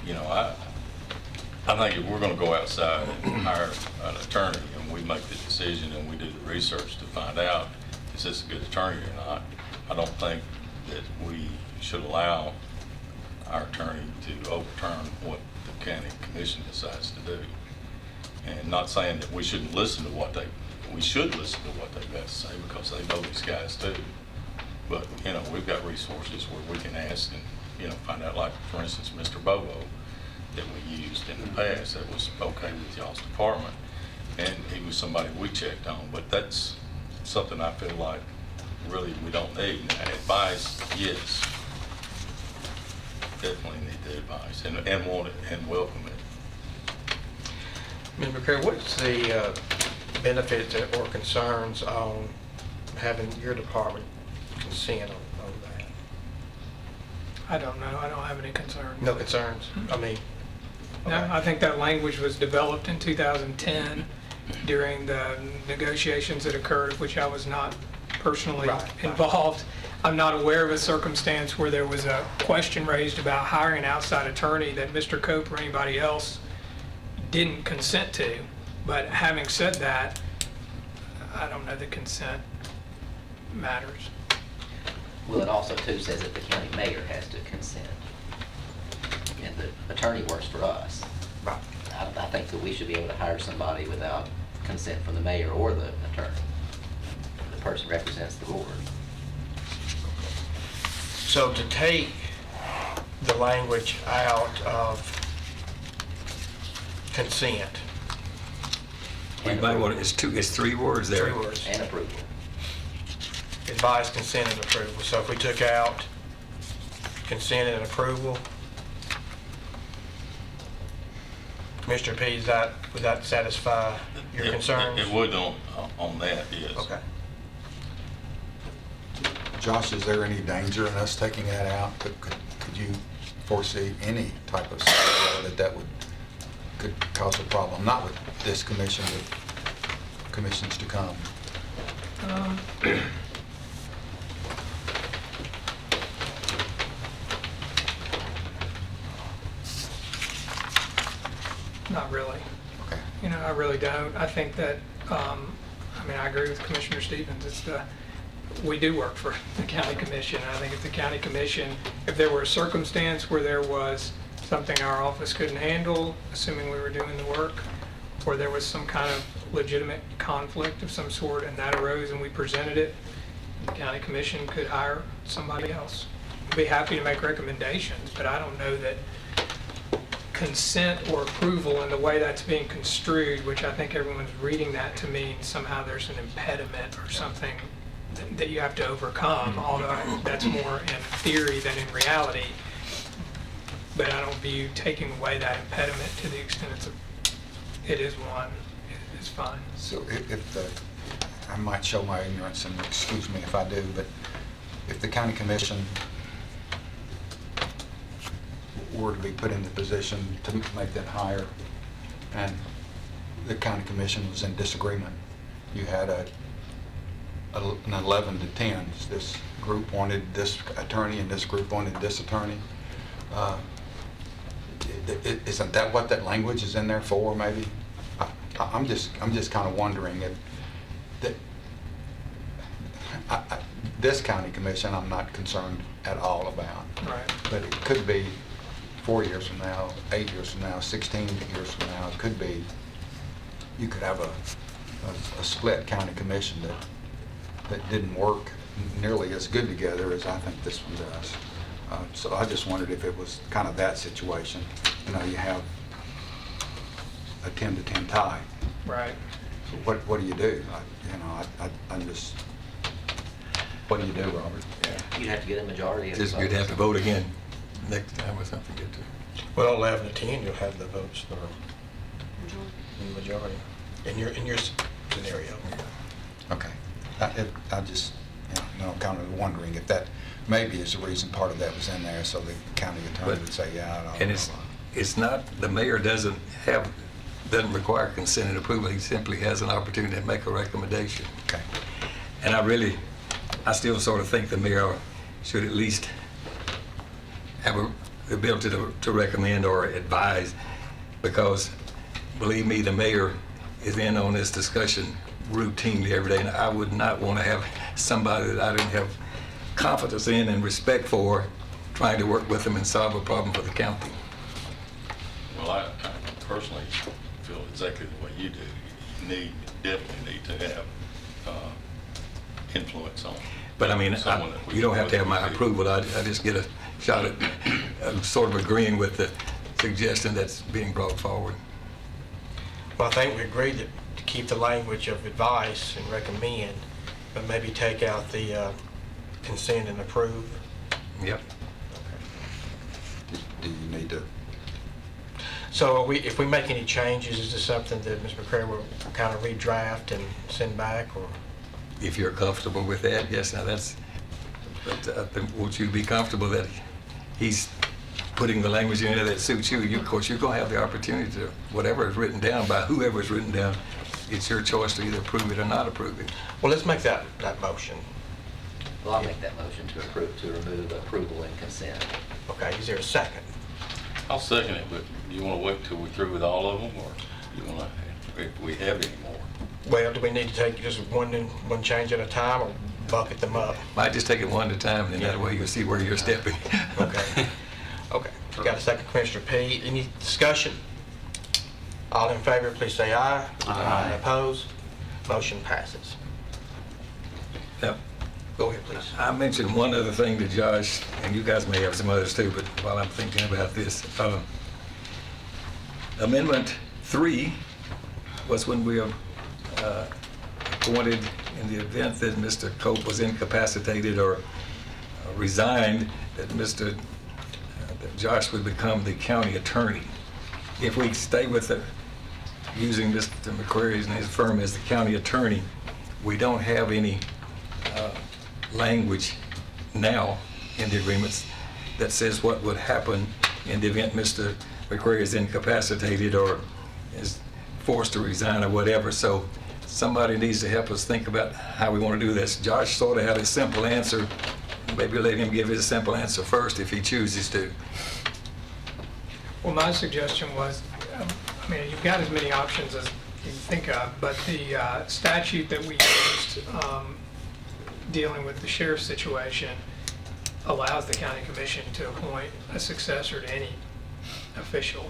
you know, I think if we're going to go outside and hire an attorney and we make the decision and we do the research to find out is this a good attorney or not, I don't think that we should allow our attorney to overturn what the county commission decides to do. And not saying that we shouldn't listen to we should listen to what they've got to say because they know these guys too. But, you know, we've got resources where we can ask and, you know, find out, like, for instance, Mr. Bobo that we used in the past that was okay with y'all's department. And he was somebody we checked on. But that's something I feel like really we don't need. And advice, yes. Definitely need the advice and want it and welcome it. Ms. McCreary, what's the benefits or concerns on having your department consent on that? I don't know. I don't have any concern. No concerns? I mean, No, okay. I think that language was developed in 2010 during the negotiations that occurred, which I was not personally Right. involved. I'm not aware of a circumstance where there was a question raised about hiring an outside attorney that Mr. Cope or anybody else didn't consent to. But having said that, I don't know the consent matters. Well, it also too says that the county mayor has to consent. And the attorney works for us. Right. I think that we should be able to hire somebody without consent from the mayor or the attorney. The person represents the board. So to take the language out of consent, You might want, it's 3 words there. 3 words, And approval. advise, consent, and approval. So if we took out consent and approval, Commissioner P, would that satisfy your concerns? It would on that, yes. Okay. Josh, is there any danger in us taking that out? Could you foresee any type of scenario that could cause a problem? Not with this commission, but commissions to come. Not really. Okay. You know, I really don't. I think that, I mean, I agree with Commissioner Stevens. We do work for the county commission. I think if the county commission, if there were a circumstance where there was something our office couldn't handle, assuming we were doing the work, or there was some kind of legitimate conflict of some sort and that arose and we presented it, the county commission could hire somebody else. I'd be happy to make recommendations, but I don't know that consent or approval and the way that's being construed, which I think everyone's reading that to mean somehow there's an impediment or something that you have to overcome, although that's more in theory than in reality. But I don't view taking away that impediment to the extent it is one, is fine. So I might show my ignorance, and excuse me if I do, but if the county commission were to be put in the position to make that hire, and the county commission was in disagreement, you had an 11 to 10. This group wanted this attorney and this group wanted this attorney. Isn't that what that language is in there for, maybe? I'm just kind of wondering if this county commission I'm not concerned at all about. Right. But it could be 4 years from now, 8 years from now, 16 years from now. It could be, you could have a split county commission that didn't work nearly as good together as I think this one does. So I just wondered if it was kind of that situation. You know, you have a 10 to 10 tie. Right. So what do you do? I'm just, what do you do, Robert? You'd have to get a majority of the Just, you'd have votes. to vote again next time with something good to. Well, 11 to 10, you'll have the votes for the majority in your scenario. Okay. I just, I'm kind of wondering if that maybe is the reason part of that was in there, so the county attorney But- would say, yeah, I don't And know. it's not, the mayor doesn't require consent and approval. He simply has an opportunity to make a recommendation. Okay. And I still sort of think the mayor should at least have the ability to recommend or advise, because believe me, the mayor is in on this discussion routinely every day, and I would not want to have somebody that I didn't have confidence in and respect for trying to work with them and solve a problem for the county. Well, I personally feel exactly the way you do. You definitely need to have influence on. But I mean, someone that we you don't have to have my can work with. approval. I just get a shot at sort of agreeing with the suggestion that's being brought forward. Well, I think we agreed to keep the language of advice and recommend, but maybe take out the consent and approve. Yep. Do you need to? So if we make any changes, is this something that Ms. McCray will kind of redraft and send back, or? If you're comfortable with that, yes. Now but I think, won't you be comfortable that he's putting the language in there that suits you? Of course, you're going to have the opportunity to, whatever is written down by whoever is written down, it's your choice to either approve it or not approve it. Well, let's make that motion. Well, I'll make that motion to remove approval and consent. Okay, is there a second? I'll second it, but do you want to wait till we're through with all of them, or you want to, if we have any more? Well, do we need to take just one change at a time, or bucket them up. Might just take it one at a time, and then that way you'll see where you're stepping. Okay. Okay. Got a second, Commissioner Pete. Any discussion? All in favor, please say aye. Aye. Opposed? Motion passes. Now, Go ahead, please. I mentioned one other thing to Josh, and you guys may have some others too, but while I'm thinking about this, Amendment 3 was when we appointed, in the event that Mr. Cope was incapacitated or resigned, that that Josh would become the county attorney. If we stay with using Mr. McQuarrie and his firm as the county attorney, we don't have any language now in the agreements that says what would happen in the event Mr. McQuarrie is incapacitated or is forced to resign or whatever. So somebody needs to help us think about how we want to do this. Josh sort of had a simple answer. Maybe let him give his simple answer first if he chooses to. Well, my suggestion was, I mean, you've got as many options as you can think of, but the statute that we used dealing with the sheriff's situation allows the county commission to appoint a successor to any official.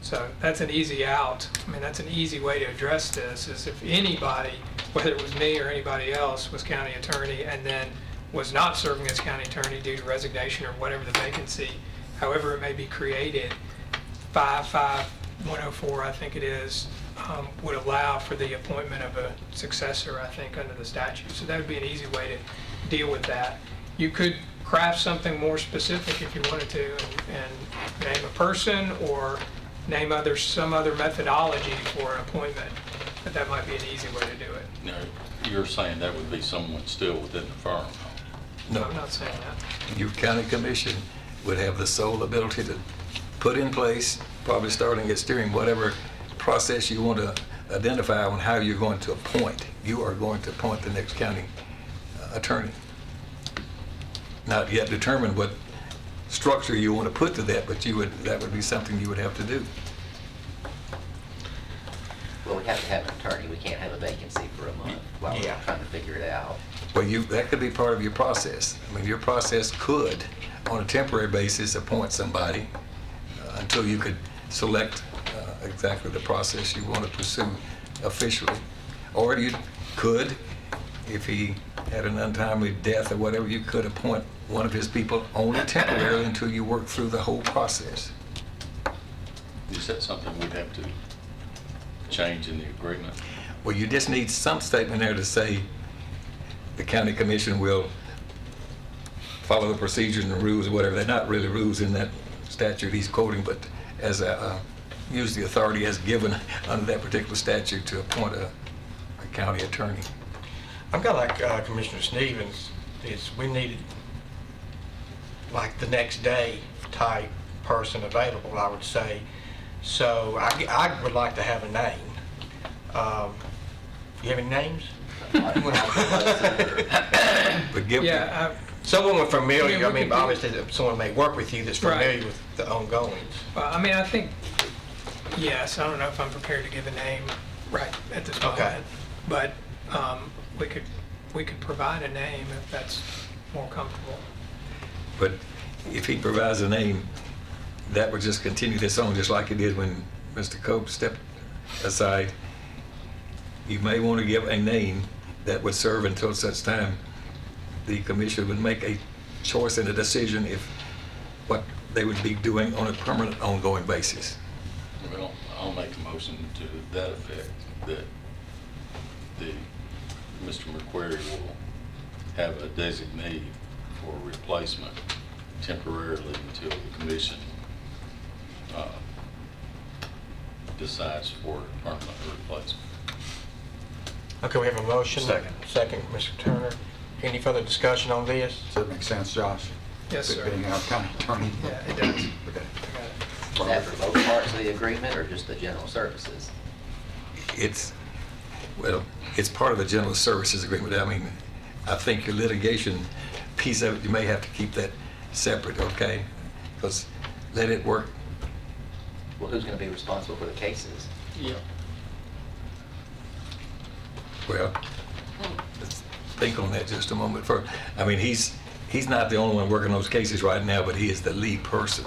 So that's an easy out. I mean, that's an easy way to address this, is if anybody, whether it was me or anybody else, was county attorney and then was not serving as county attorney due to resignation or whatever the vacancy, however it may be created, 55104, I think it is, would allow for the appointment of a successor, I think, under the statute. So that would be an easy way to deal with that. You could craft something more specific if you wanted to and name a person or name some other methodology for an appointment, but that might be an easy way to do it. Now, you're saying that would be someone still within the firm? No, I'm not saying that. Your county commission would have the sole ability to put in place, probably starting at steering, whatever process you want to identify on how you're going to appoint. You are going to appoint the next county attorney. Not yet determined what structure you want to put to that, but that would be something you would have to do. Well, we have to have an attorney. We can't have a vacancy for a month while we're Yeah. trying to figure it out. Well, that could be part of your process. I mean, your process could, on a temporary basis, appoint somebody until you could select exactly the process you want to pursue officially. Or you could, if he had an untimely death or whatever, you could appoint one of his people only temporarily until you work through the whole process. Is that something we'd have to change in the agreement? Well, you just need some statement there to say the county commission will follow the procedures and the rules or whatever. They're not really rules in that statute he's quoting, but as use the authority as given under that particular statute to appoint a county attorney. I'm kind of like Commissioner Stevens. We needed like the next day type person available, I would say. So I would like to have a name. You have any names? But give Yeah, Someone familiar, Yeah, I we mean, could do- obviously someone may work with you that's Right. familiar with the ongoings. well, I mean, I think, yes, I don't know if I'm prepared to give a name right at this moment. Okay. But we could provide a name if that's more comfortable. But if he provides a name, that would just continue this on, just like it did when Mr. Cope stepped aside. You may want to give a name that would serve until such time the commission would make a choice and a decision if what they would be doing on a permanent, ongoing basis. Well, I'll make a motion to that effect, that Mr. McQuarrie will have a designee for replacement temporarily until the commission decides for a permanent replacement. Okay, we have a motion. Second. Second, Mr. Turner. Any further discussion on this? Does that make sense, Josh? Yes, sir. Being our county attorney? Yeah, it does. Okay. Is that for both parts of the agreement or just the general services? It's part of the general services agreement. I mean, I think your litigation piece of it, you may have to keep that separate, okay? Because let it work. Well, who's going to be responsible for the cases? Yeah. Well, think on that just a moment first. I mean, he's not the only one working those cases right now, but he is the lead person.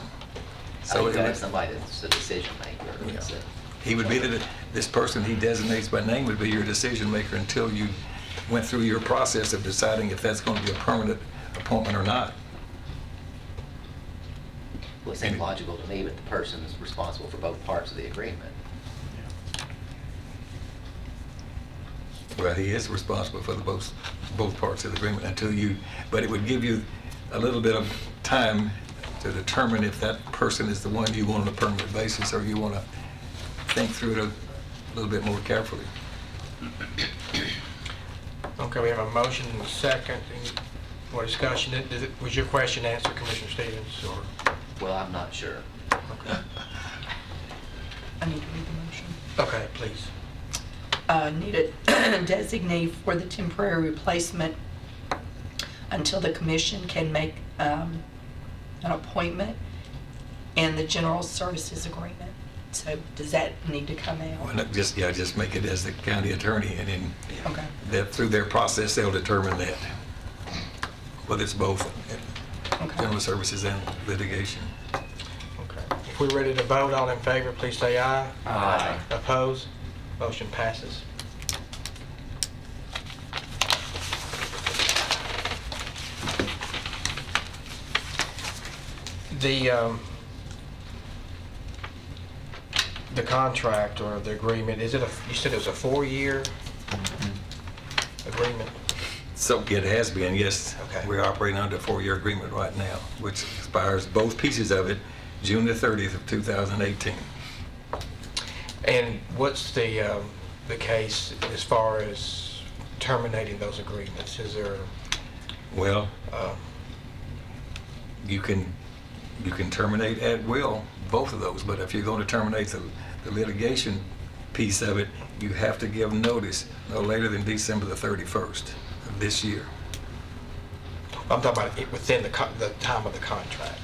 So you it have would- somebody that's the decision maker. Yeah. That's it. He would be this person he designates by name would be your decision maker until you went through your process of deciding if that's going to be a permanent appointment or not. Well, it seems logical to me, but the person is responsible for both parts of the agreement. Well, he is responsible for both parts of the agreement until you, but it would give you a little bit of time to determine if that person is the one you want on a permanent basis or you want to think through it a little bit more carefully. Okay, we have a motion and a second. Any more discussion? Was your question answered, Commissioner Stevens, or? Well, I'm not sure. Okay. I need to read the motion. Okay, please. Need a designee for the temporary replacement until the commission can make an appointment and the general services agreement. So does that need to come out? Well, just make it as the county attorney, and then Okay. through their process, they'll determine that, whether it's both Okay. general services and litigation. Okay. If we're ready to vote, all in favor, please say aye. Aye. Opposed? Motion passes. The contract or the agreement, is it you said it was a 4-year agreement? So it has been, yes. Okay. We're operating under a 4-year agreement right now, which expires, both pieces of it, June the 30th of 2018. And what's the case as far as terminating those agreements? Is there, Well, uh, you can terminate at will, both of those, but if you're going to terminate the litigation piece of it, you have to give notice no later than December the 31st of this year. I'm talking about it within the time of the contract?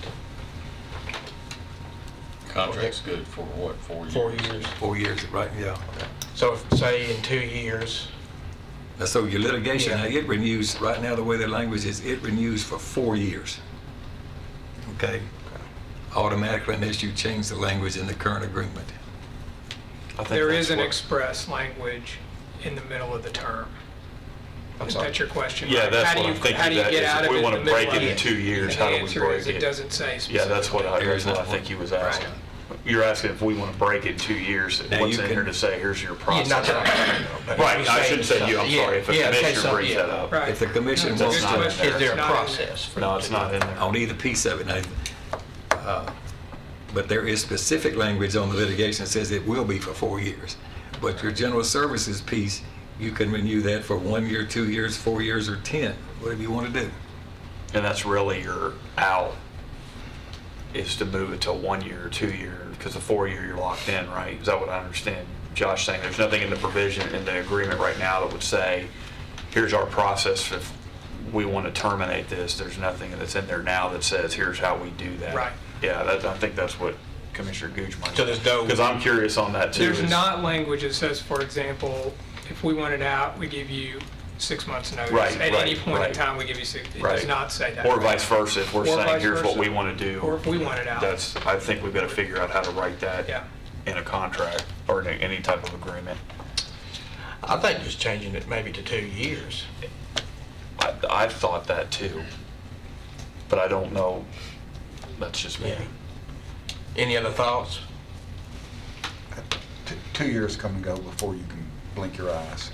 Contract's good for what, 4 years? 4 years. 4 years, right, yeah. So if, say in 2 years, Now, so your litigation, Yeah. now it renews, right now the way the language is, it renews for 4 years. Okay? Automatically unless you change the language in the current agreement. I think There that's is an what- express language in the middle of the term. I'm Is sorry. that your question? Yeah, right? that's How do what you- I'm thinking, How do you that get is out if of we it in wanna the middle break of it in it? 2 years, And how do the we answer break is it? it doesn't say Yeah, specifically. that's what I There is not think he was asking. Right. You're asking if we want to break it in 2 years, Now, what's you in can- here to say, here's your yeah, process? not that I know, but Right, if I you shouldn't say you, I'm something, sorry, if a yeah, say commissioner brings something, that up. Right. If the commission No, it's a wants good not in question. there. Is there It's a not in process? for No, it it's to not do in that? there. On either piece of it. But there is specific language on the litigation that says it will be for 4 years. But your general services piece, you can renew that for 1 year, 2 years, 4 years, or 10, whatever you want to do. And that's really your out, is to move it to 1 year or 2 year, because the 4 year you're locked in, right? Is that what I understand Josh saying? There's nothing in the provision, in the agreement right now that would say, here's our process if we want to terminate this. There's nothing that's in there now that says, here's how we do that. Right. Yeah, I think that's what Commissioner Gooch might. So there's no- Because I'm curious on that too. There's is- not language that says, for example, if we want it out, we give you 6 months notice. Right, At any right, point in right. time, we give you 6, it Right. does not say that. Or vice versa, if we're Or saying, vice here's what versa. we want to do. Or if we want it out. I think we've got to figure out how to write that Yeah. in a contract or in any type of agreement. I think just changing it maybe to 2 years. I thought that too, but I don't know. That's just me. Yeah. Any other thoughts? 2 years come and go before you can blink your eyes.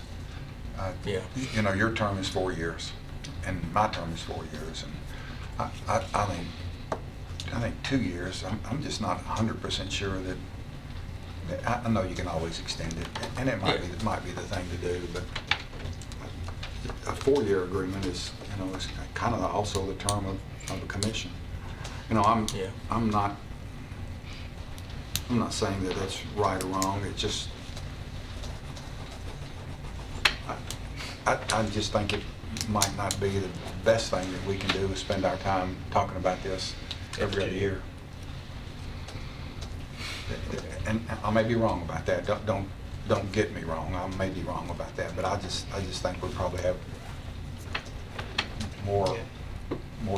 Yeah. You know, your term is 4 years, and my term is 4 years, and I think 2 years. I'm just not 100% sure that. I know you can always extend it, and it might be the thing to do, but a 4-year agreement is, you know, is kind of also the term of a commission. You know, Yeah. I'm not saying that that's right or wrong. It just, I just think it might not be the best thing that we can do is spend our time talking about this every other year. And I may be wrong about that. Don't get me wrong. I may be wrong about that, but I just think we probably have more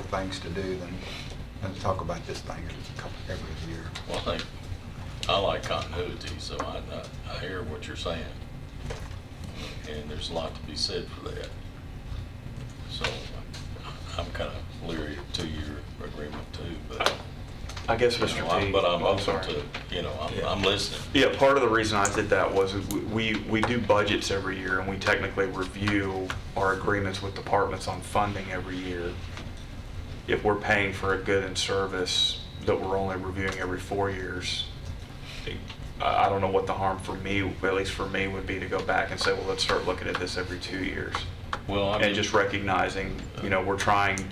things to do than talk about this thing every year. Well, I like continuity, so I hear what you're saying. And there's a lot to be said for that. So I'm kind of leery of 2-year agreement too, but. I guess, You Mr. know, T. But I'm oh, open sorry. to, I'm listening. Yeah, part of the reason I did that was we do budgets every year, and we technically review our agreements with departments on funding every year. If we're paying for a good and service that we're only reviewing every 4 years, I don't know what the harm for me, at least for me, would be to go back and say, well, let's start looking at this every 2 years. Well, I And mean, just recognizing, we're trying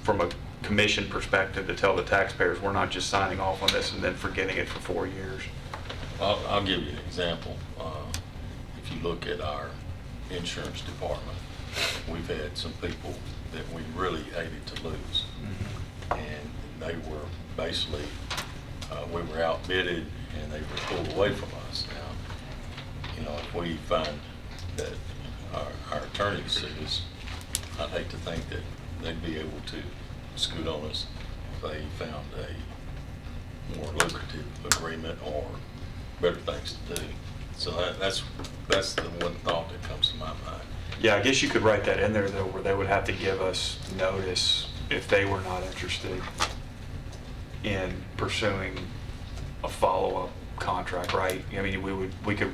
from a commission perspective to tell the taxpayers, we're not just signing off on this and then forgetting it for 4 years. I'll give you an example. If you look at our insurance department, we've had some people that we really hated to lose. And they were basically, we were outbidded and they were pulled away from us. Now, if we find that our attorney sues us, I'd hate to think that they'd be able to scoot on us if they found a more lucrative agreement or better things to do. So that's the one thought that comes to my mind. Yeah, I guess you could write that in there though, where they would have to give us notice if they were not interested in pursuing a follow-up contract, right? I mean, we could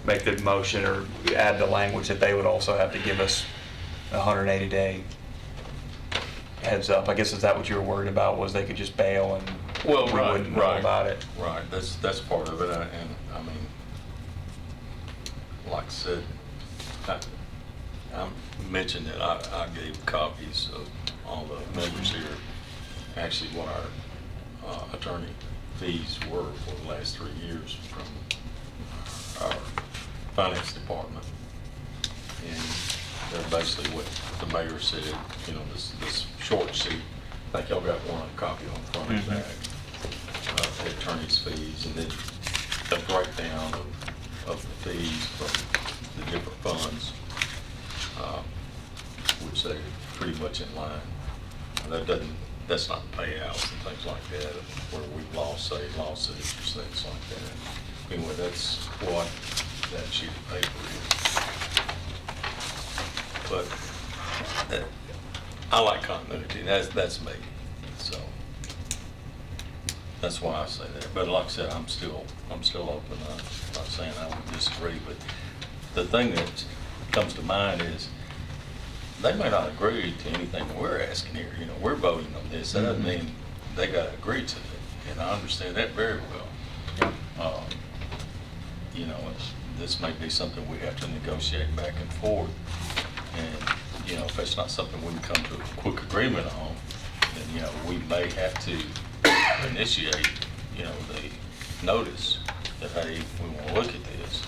make the motion or add the language that they would also have to give us a 180-day heads up. I guess is that what you were worried about, was they could just bail and we wouldn't know about it? Right, that's part of it, and I mean, like I said, I mentioned that I gave copies of all the members here, actually what our attorney fees were for the last 3 years from our finance department. And they're basically what the mayor said, this short sheet, I think y'all got one copy on front and back, the attorney's fees, and then a breakdown of the fees from the different funds, which they pretty much in line. That's not payouts and things like that, where we've lost, say, lawsuits or things like that. Anyway, that's what that sheet of paper is. But I like continuity, that's me, so that's why I say that. But like I said, I'm still open. I'm not saying I would disagree, but the thing that comes to mind is they may not agree to anything we're asking here. We're voting on this. That doesn't mean they got to agree to it, and I understand that very well. This may be something we have to negotiate back and forth, and if that's not something we can come to a quick agreement on, then we may have to initiate the notice that, hey, we want to look at this.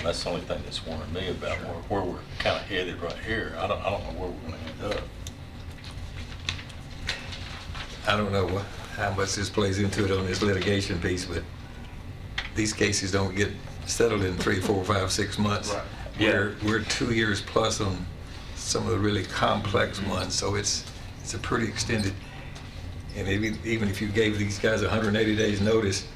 That's the only thing that's worrying me about where we're kind of headed right here. I don't know where we're going to end up. I don't know how much this plays into it on this litigation piece, but these cases don't get settled in 3, 4, 5, 6 months. Right. Yeah. We're 2 years plus on some of the really complex ones, so it's a pretty extended. And even if you gave these guys 180 days notice,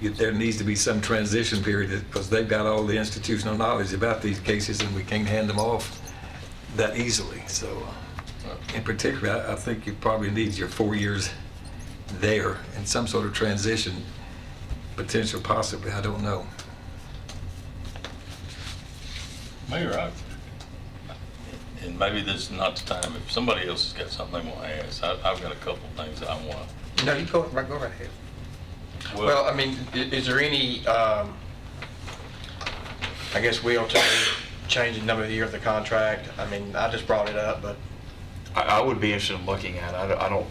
there needs to be some transition period, because they've got all the institutional knowledge about these cases, and we can't hand them off that easily. So, in particular, I think you probably need your 4 years there and some sort of transition potential, possibly. I don't know. Mayor, and maybe this is not the time, if somebody else has got something they want to ask, I've got a couple of things that I want to. No, you go right ahead. Well, I mean, is there any, I guess will to change the number of year of the contract? I mean, I just brought it up, but. I would be interested in looking at it. I don't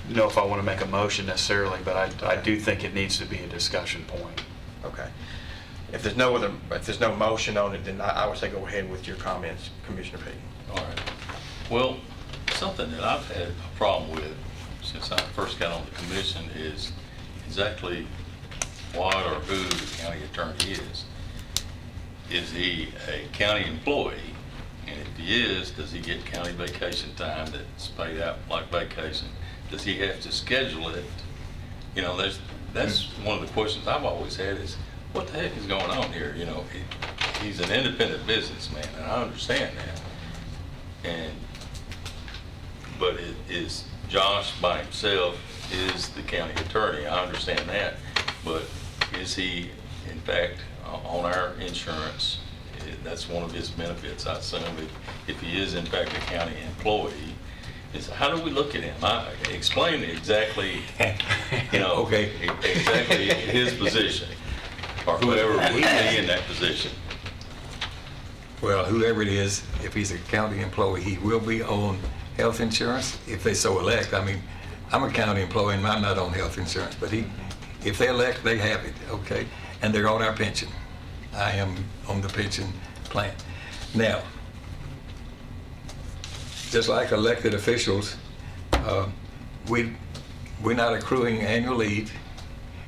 know if I want to make a motion necessarily, but I do think it needs to be a discussion point. Okay. If there's no motion on it, then I would say go ahead with your comments, Commissioner Pete. All right. Well, something that I've had a problem with since I first got on the commission is exactly what or who the county attorney is. Is he a county employee, And if he is, does he get county vacation time that's paid out like vacation? Does he have to schedule it? You know, that's one of the questions I've always had is, what the heck is going on here? You know, he's an independent businessman, and I understand that. But it is Josh by himself is the county attorney. I understand that. But is he, in fact, on our insurance? That's one of his benefits, I assume, if he is in fact a county employee. Is how do we look at him? Explain exactly, you know, Okay. exactly his position, or whoever would be in that position. Well, whoever it is, if he's a county employee, he will be on health insurance if they so elect. I mean, I'm a county employee and I'm not on health insurance, but if they elect, they have it, okay? And they're on our pension. I am on the pension plan. Now, just like elected officials, we're not accruing annual leave.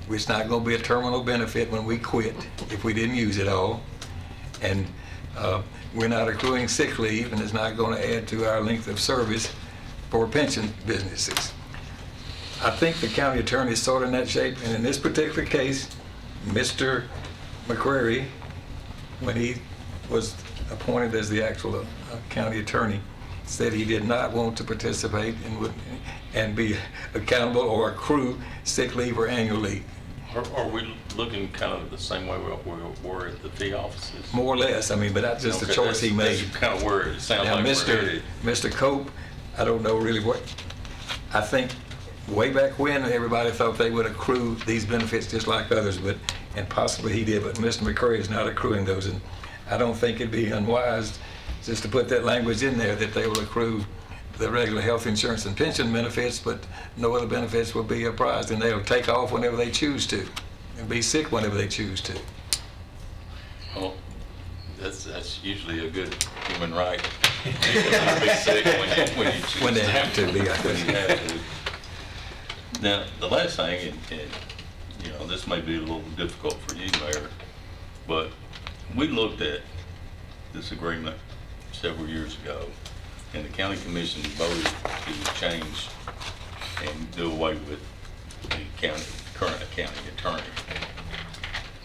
It's not going to be a terminal benefit when we quit if we didn't use it all. And we're not accruing sick leave, and it's not going to add to our length of service for pension businesses. I think the county attorney is sort of in that shape, and in this particular case, Mr. McCrary, when he was appointed as the actual county attorney, said he did not want to participate and be accountable or accrue sick leave or annual leave. Are we looking kind of the same way we were at the fee offices? More or less, I mean, but that's just a Okay, choice he made. That's kind of where it sounds Now, like we're headed. Mr. Cope, I don't know really what, I think way back when, everybody thought they would accrue these benefits just like others, and possibly he did, but Mr. McCrary is not accruing those, and I don't think it'd be unwise just to put that language in there that they will accrue the regular health insurance and pension benefits, but no other benefits will be apprised, and they'll take off whenever they choose to, and be sick whenever they choose to. Well, that's usually a good human right. You can be sick when you choose When they have to be, I When think. you have to. Now, the last thing, and you know, this may be a little difficult for you, Mayor, but we looked at this agreement several years ago, and the county commission voted to change and do away with the current county attorney.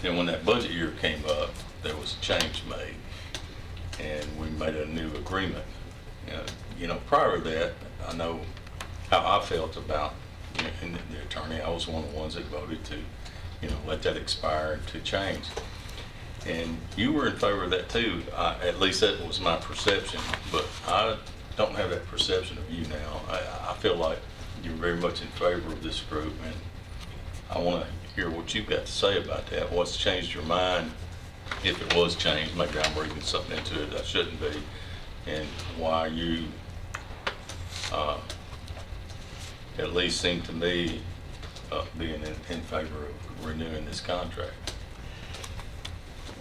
Then when that budget year came up, there was a change made, and we made a new agreement. You know, prior to that, I know how I felt about the attorney. I was one of the ones that voted to, you know, let that expire and to change. And you were in favor of that too. At least that was my perception, but I don't have that perception of you now. I feel like you're very much in favor of this group, and I want to hear what you've got to say about that. What's changed your mind, if it was changed? Maybe I'm reading something into it that shouldn't be, and why you at least seem to me being in favor of renewing this contract.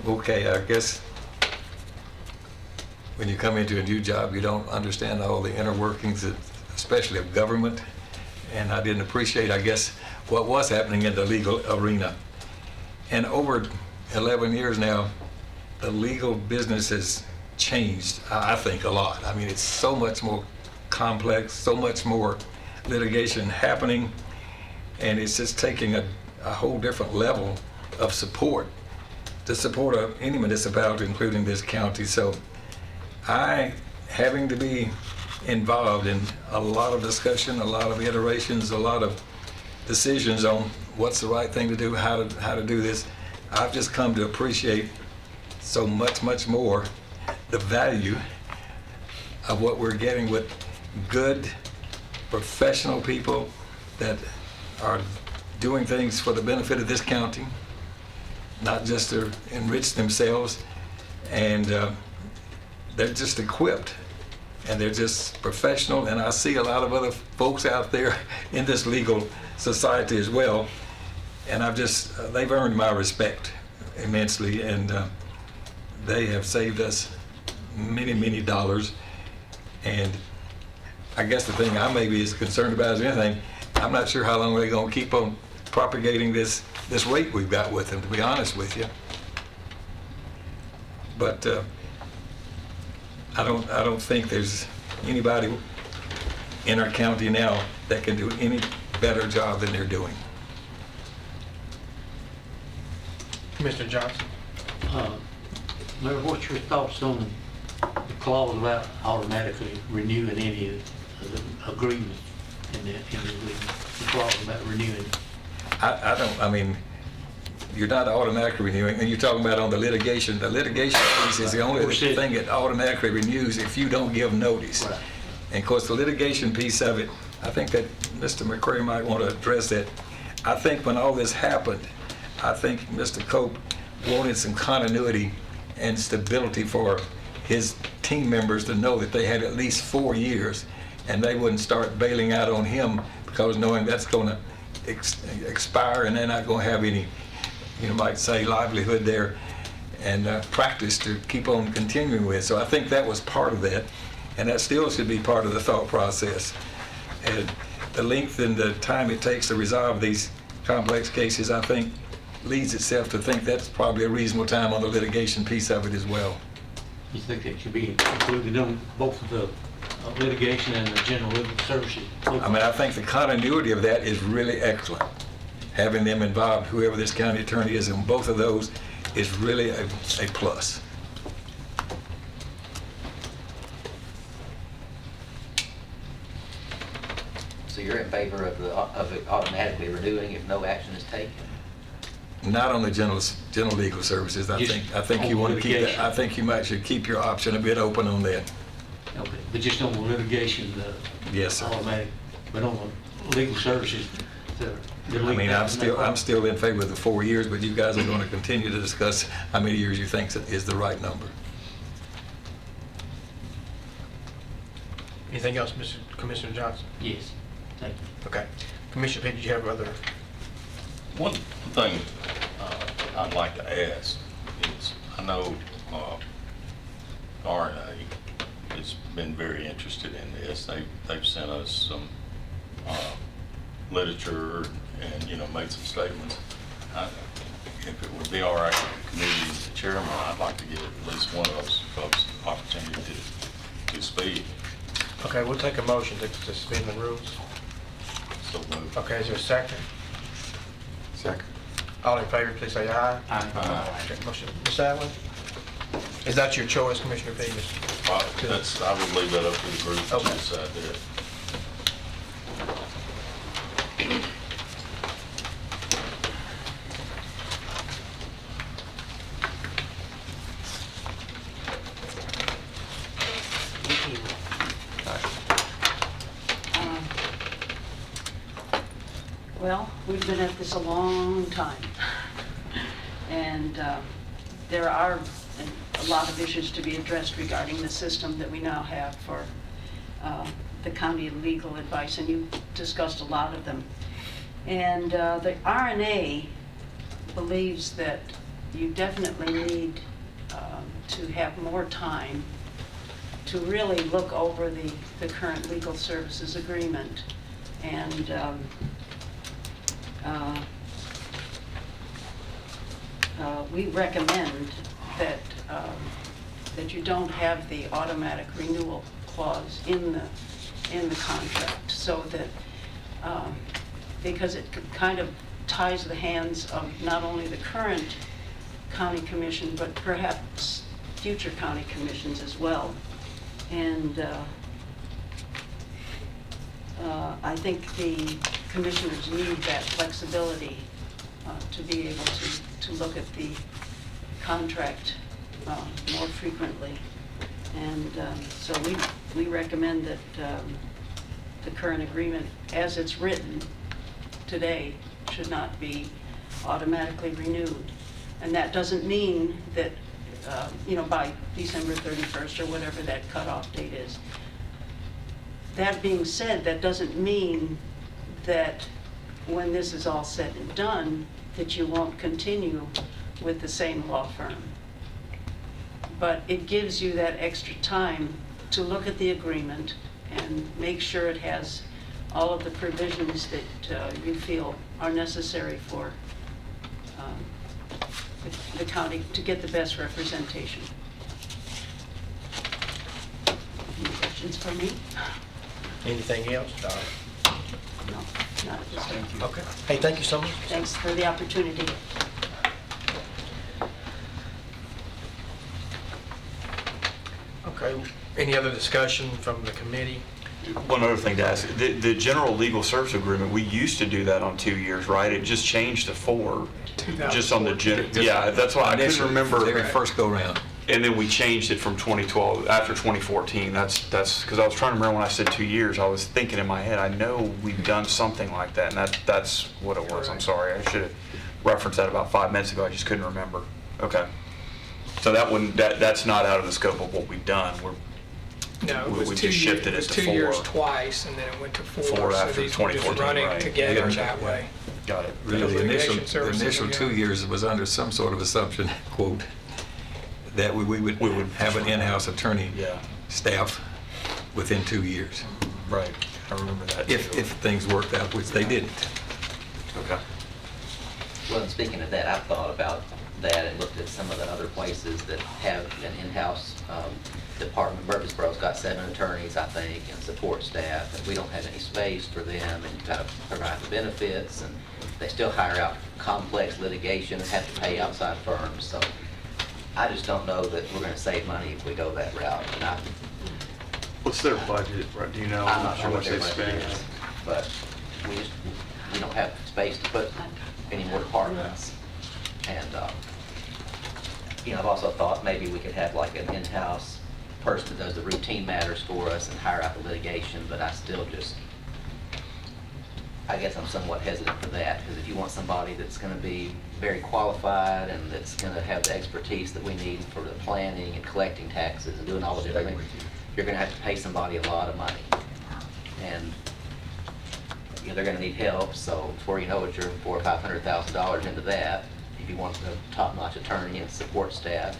Okay, I guess when you come into a new job, you don't understand all the inner workings, especially of government. And I didn't appreciate, I guess, what was happening in the legal arena. And over 11 years now, the legal business has changed, I think, a lot. I mean, it's so much more complex, so much more litigation happening, and it's just taking a whole different level of support to support any municipality, including this county. So having to be involved in a lot of discussion, a lot of iterations, a lot of decisions on what's the right thing to do, how to do this, I've just come to appreciate so much more the value of what we're getting with good, professional people that are doing things for the benefit of this county, not just to enrich themselves, and they're just equipped, and they're just professional, and I see a lot of other folks out there in this legal society as well, and they've earned my respect immensely, and they have saved us many dollars. And I guess the thing I maybe is concerned about is anything, I'm not sure how long they're going to keep on propagating this rate we've got with them, to be honest with you. But I don't think there's anybody in our county now that can do any better job than they're doing. Commissioner Johnson? Mayor, what's your thoughts on the clause about automatically renewing any of the agreements in the agreement? The clause about renewing. I mean, you're not automatically renewing, and you're talking about on the litigation. The litigation piece is the only thing that automatically renews if you don't give notice. Right. And of course, the litigation piece of it, I think that Mr. McCray might want to address that. I think when all this happened, I think Mr. Cope wanted some continuity and stability for his team members to know that they had at least 4 years, and they wouldn't start bailing out on him because knowing that's going to expire and they're not going to have any, you might say, livelihood there and practice to keep on continuing with. So I think that was part of that, and that still should be part of the thought process. And the length and the time it takes to resolve these complex cases, I think, leads itself to think that's probably a reasonable time on the litigation piece of it as well. You think that should be included in both of the litigation and the general legal services? I mean, I think the continuity of that is really excellent. Having them involved, whoever this county attorney is in both of those, is really a plus. So you're in favor of it automatically renewing if no action is taken? Not on the general legal services. I think you want to keep that. I think you should keep your option a bit open on that. Okay, but just on the litigation, Yes, sir. automatic, but on the legal services, I mean, I'm still in favor of the 4 years, but you guys are going to continue to discuss how many years you think is the right number. Anything else, Commissioner Johnson? Yes, thank you. Okay. Commissioner Pitt, did you have other? One thing I'd like to ask is, I know RNA has been very interested in this. They've sent us some literature and, made some statements. If it would be all right with the committee as the chairman, I'd like to give at least one of those folks the opportunity to speak. Okay, we'll take a motion to suspend the rules. So moved. Okay, is there a second? Second. All in favor, please say aye. Aye. Okay, motion. Ms. Allen? Is that your choice, Commissioner Peters? I would leave that up to the group to Okay. decide that. Well, we've been at this a long time, and there are a lot of issues to be addressed regarding the system that we now have for the county legal advice, and you discussed a lot of them. And the RNA believes that you definitely need to have more time to really look over the current legal services agreement. And we recommend that that you don't have the automatic renewal clause in the contract, so that because it kind of ties the hands of not only the current county commission, but perhaps future county commissions as well. And I think the commissioners need that flexibility to be able to look at the contract more frequently. And so we recommend that the current agreement, as it's written today, should not be automatically renewed. And that doesn't mean that, by December 31st or whatever that cutoff date is. That being said, that doesn't mean that when this is all said and done, that you won't continue with the same law firm. But it gives you that extra time to look at the agreement and make sure it has all of the provisions that you feel are necessary for the county to get the best representation. questions for me. Anything else? No, not at this time. Okay. Hey, thank you so much. Thanks for the opportunity. Okay. Any other discussion from the committee? One other thing to ask, the general legal service agreement, we used to do that on 2 years, right? It just changed to 4, just on the, yeah, that's why I couldn't Initially, remember. Very first go round. And then we changed it from 2012, after 2014. That's, because I was trying to remember when I said 2 years, I was thinking in my head, I know we've done something like that, and that's what it was. I'm sorry, I should have referenced that about 5 minutes ago, I just couldn't remember. Okay. So that wouldn't, that's not out of the scope of what we've done. No, it We was just 2 years, shifted it it was to 2 years 4. twice, and then it went to 4. 4 So after these were just 2014, running right. together Yeah. that way. Got it. Really, the Litigation initial, the services initial again. 2 years was under some sort of assumption, quote, that we would have an in-house attorney Yeah. staff within 2 years, Right, I remember that. if too. things worked out, which they didn't. Okay. Well, and speaking of that, I've thought about that and looked at some of the other places that have an in-house department. Murfreesboro's got 7 attorneys, I think, and support staff, and we don't have any space for them, and you've got to provide the benefits, and they still hire out complex litigation and have to pay outside firms, so I just don't know that we're going to save money if we go that route, and What's their budget, right? Do you know I'm not sure how what much their they budget spend? is, but we don't have space to put any more departments. And, I've also thought maybe we could have like an in-house person that does the routine matters for us and hire out the litigation, but I guess I'm somewhat hesitant for that, because if you want somebody that's going to be very qualified and that's going to have the expertise that we need for the planning and collecting taxes and doing all of it, you're going to have to pay somebody a lot of money. And, they're going to need help, so before you know it, you're $400,000 or $500,000 into that, if you want a top-notch attorney and support staff,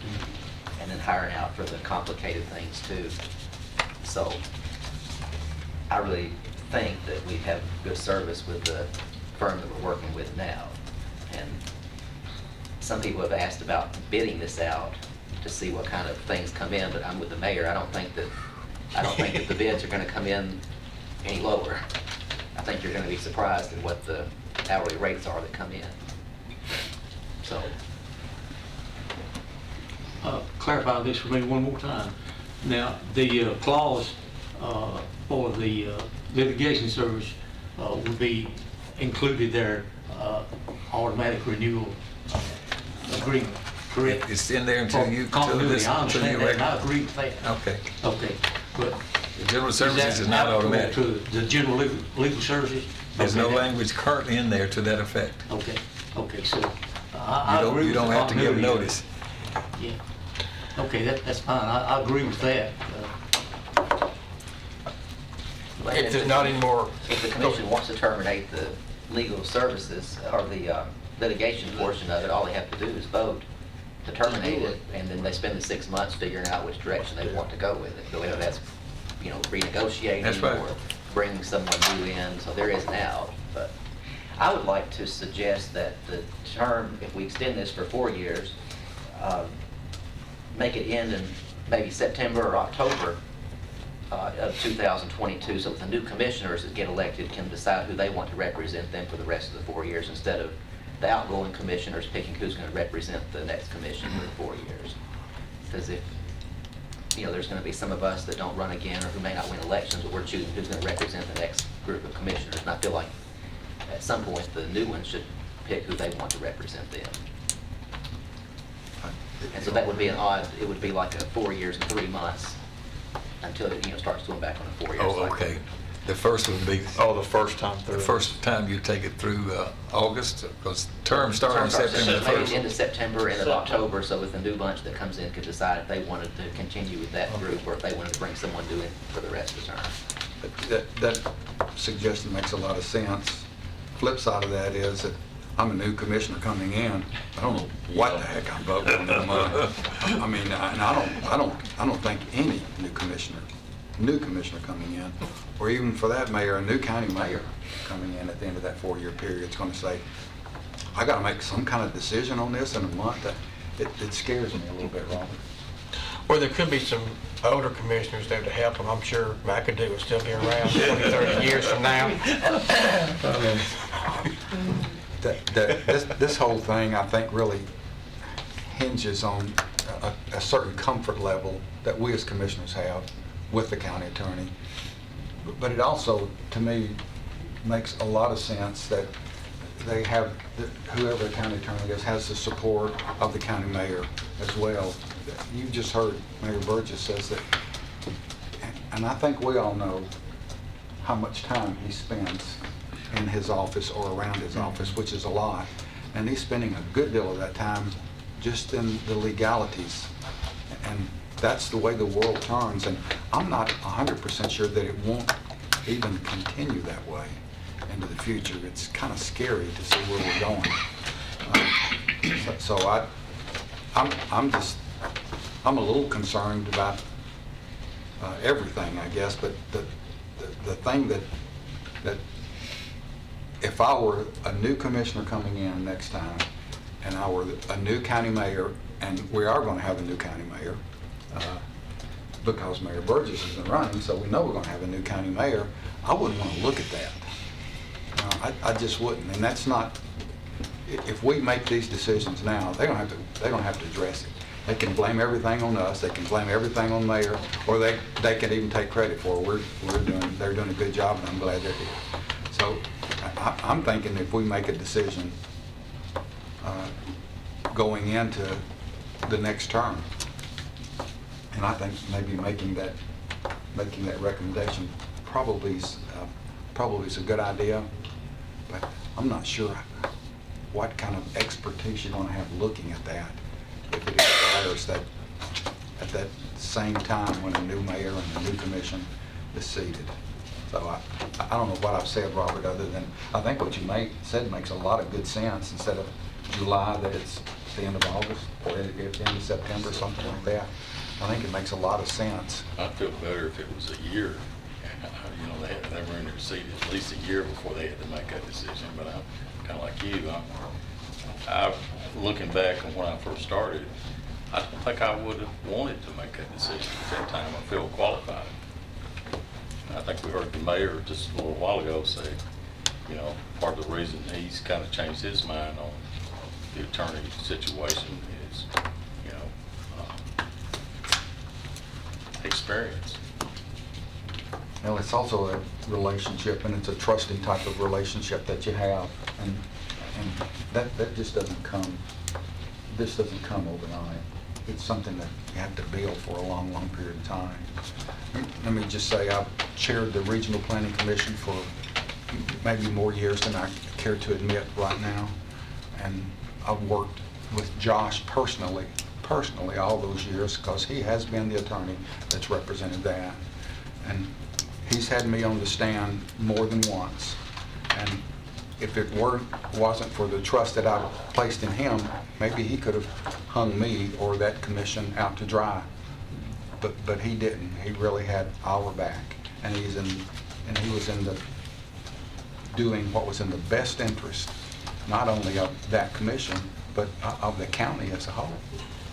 and then hiring out for the complicated things too. So I really think that we have good service with the firm that we're working with now. And some people have asked about bidding this out to see what kind of things come in, but I'm with the mayor. I don't think that the bids are going to come in any lower. I think you're going to be surprised at what the hourly rates are that come in. So, Clarify this for me one more time. Now, the clause for the litigation service would be included there, automatic renewal agreement, correct? It's in there until For you... continuity, I until understand you that, and I rec- agree with that. Okay. Okay, but The general is services that is not applicable automatic. to the general legal services? There's Okay, no that- language currently in there to that effect. Okay, so I agree You with don't the have to give continuity. notice. Yeah. Okay, that's fine. I agree with that. If there's not any more... If the commission wants to terminate the legal services or the litigation portion of it, all they have to do is vote to terminate it, and then they spend the 6 months figuring out which direction they want to go with it. Whether that's, renegotiating That's right. or bringing someone new in, so there is an out. But I would like to suggest that the term, if we extend this for 4 years, make it end in maybe September or October of 2022, so that the new commissioners that get elected can decide who they want to represent them for the rest of the 4 years, instead of the outgoing commissioners picking who's going to represent the next commission for the 4 years. Because if, there's going to be some of us that don't run again or who may not win elections, but we're choosing who's going to represent the next group of commissioners. And I feel like at some point the new ones should pick who they want to represent them. And so that would be it would be like a 4 years and 3 months until it, starts going back on a 4-year cycle. Oh, okay. The first would be, Oh, the first time through. the first time you take it through August, because term starts on Term September starts the maybe 1st. into September, end of October, so if the new bunch that comes in could decide if they wanted to continue with that group or if they wanted to bring someone new in for the rest of the term. That suggestion makes a lot of sense. Flip side of that is that I'm a new commissioner coming in. I don't know what the heck I'm voting on. I mean, and I don't think any new commissioner coming in, or even for that mayor, a new county mayor coming in at the end of that 4-year period is going to say, I got to make some kind of decision on this in a month. It scares me a little bit, Robert. Well, there could be some older commissioners there to help them. I'm sure McAdoo will still be around 20, 30 years from now. This whole thing, I think, really hinges on a certain comfort level that we as commissioners have with the county attorney. But it also, to me, makes a lot of sense that they have, whoever the county attorney is, has the support of the county mayor as well. You just heard Mayor Burgess says that, and I think we all know how much time he spends in his office or around his office, which is a lot. And he's spending a good deal of that time just in the legalities. And that's the way the world turns. And I'm not 100% sure that it won't even continue that way into the future. It's kind of scary to see where we're going. I'm a little concerned about everything, I guess, but the thing that if I were a new commissioner coming in next time, and I were a new county mayor, and we are going to have a new county mayor, because Mayor Burgess isn't running, so we know we're going to have a new county mayor, I wouldn't want to look at that. I just wouldn't, and that's not. If we make these decisions now, they don't have to address it. They can blame everything on us. They can blame everything on mayor, or they can even take credit for it. They're doing a good job, and I'm glad they're here. So I'm thinking if we make a decision going into the next term, and I think maybe making that recommendation probably is a good idea, but I'm not sure what kind of expertise you're going to have looking at that if it requires that at that same time when a new mayor and a new commission is seated. So I don't know what I've said, Robert, other than I think what you said makes a lot of good sense. Instead of July, that it's the end of August or the end of September, something like that. I think it makes a lot of sense. I'd feel better if it was a year. They were in their seat at least a year before they had to make that decision. But I'm kind of like you. I'm looking back on when I first started, I don't think I would have wanted to make that decision at that time. I feel qualified. I think we heard the mayor just a little while ago say, part of the reason he's kind of changed his mind on the attorney situation is, experience. Well, it's also a relationship, and it's a trusting type of relationship that you have, and that just doesn't come. This doesn't come overnight. It's something that you have to build for a long, long period of time. Let me just say, I've chaired the Regional Planning Commission for maybe more years than I care to admit right now, and I've worked with Josh personally all those years because he has been the attorney that's represented that, and he's had me on the stand more than once. And if it wasn't for the trust that I placed in him, maybe he could have hung me or that commission out to dry. But he didn't. He really had our back, and he was in the doing what was in the best interest, not only of that commission, but of the county as a whole,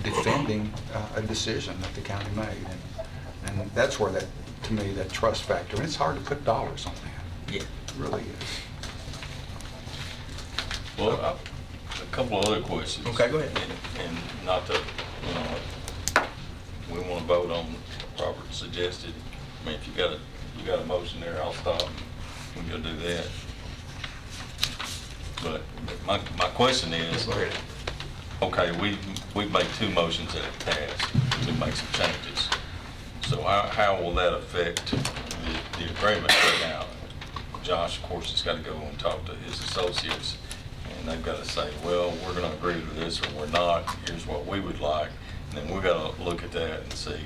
defending a decision that the county made. And that's where that, to me, that trust factor, and it's hard to put dollars on that. Yeah. It really is. Well, a couple of other questions. Okay, go ahead. And not to, we want to vote on Robert suggested. I mean, if you got a motion there, I'll stop. We can go do that. But my question is, okay, we've made two motions that have passed to make some changes. So how will that affect the agreement right now? Josh, of course, has got to go and talk to his associates, and they've got to say, well, we're going to agree to this or we're not. Here's what we would like. And then we've got to look at that and see,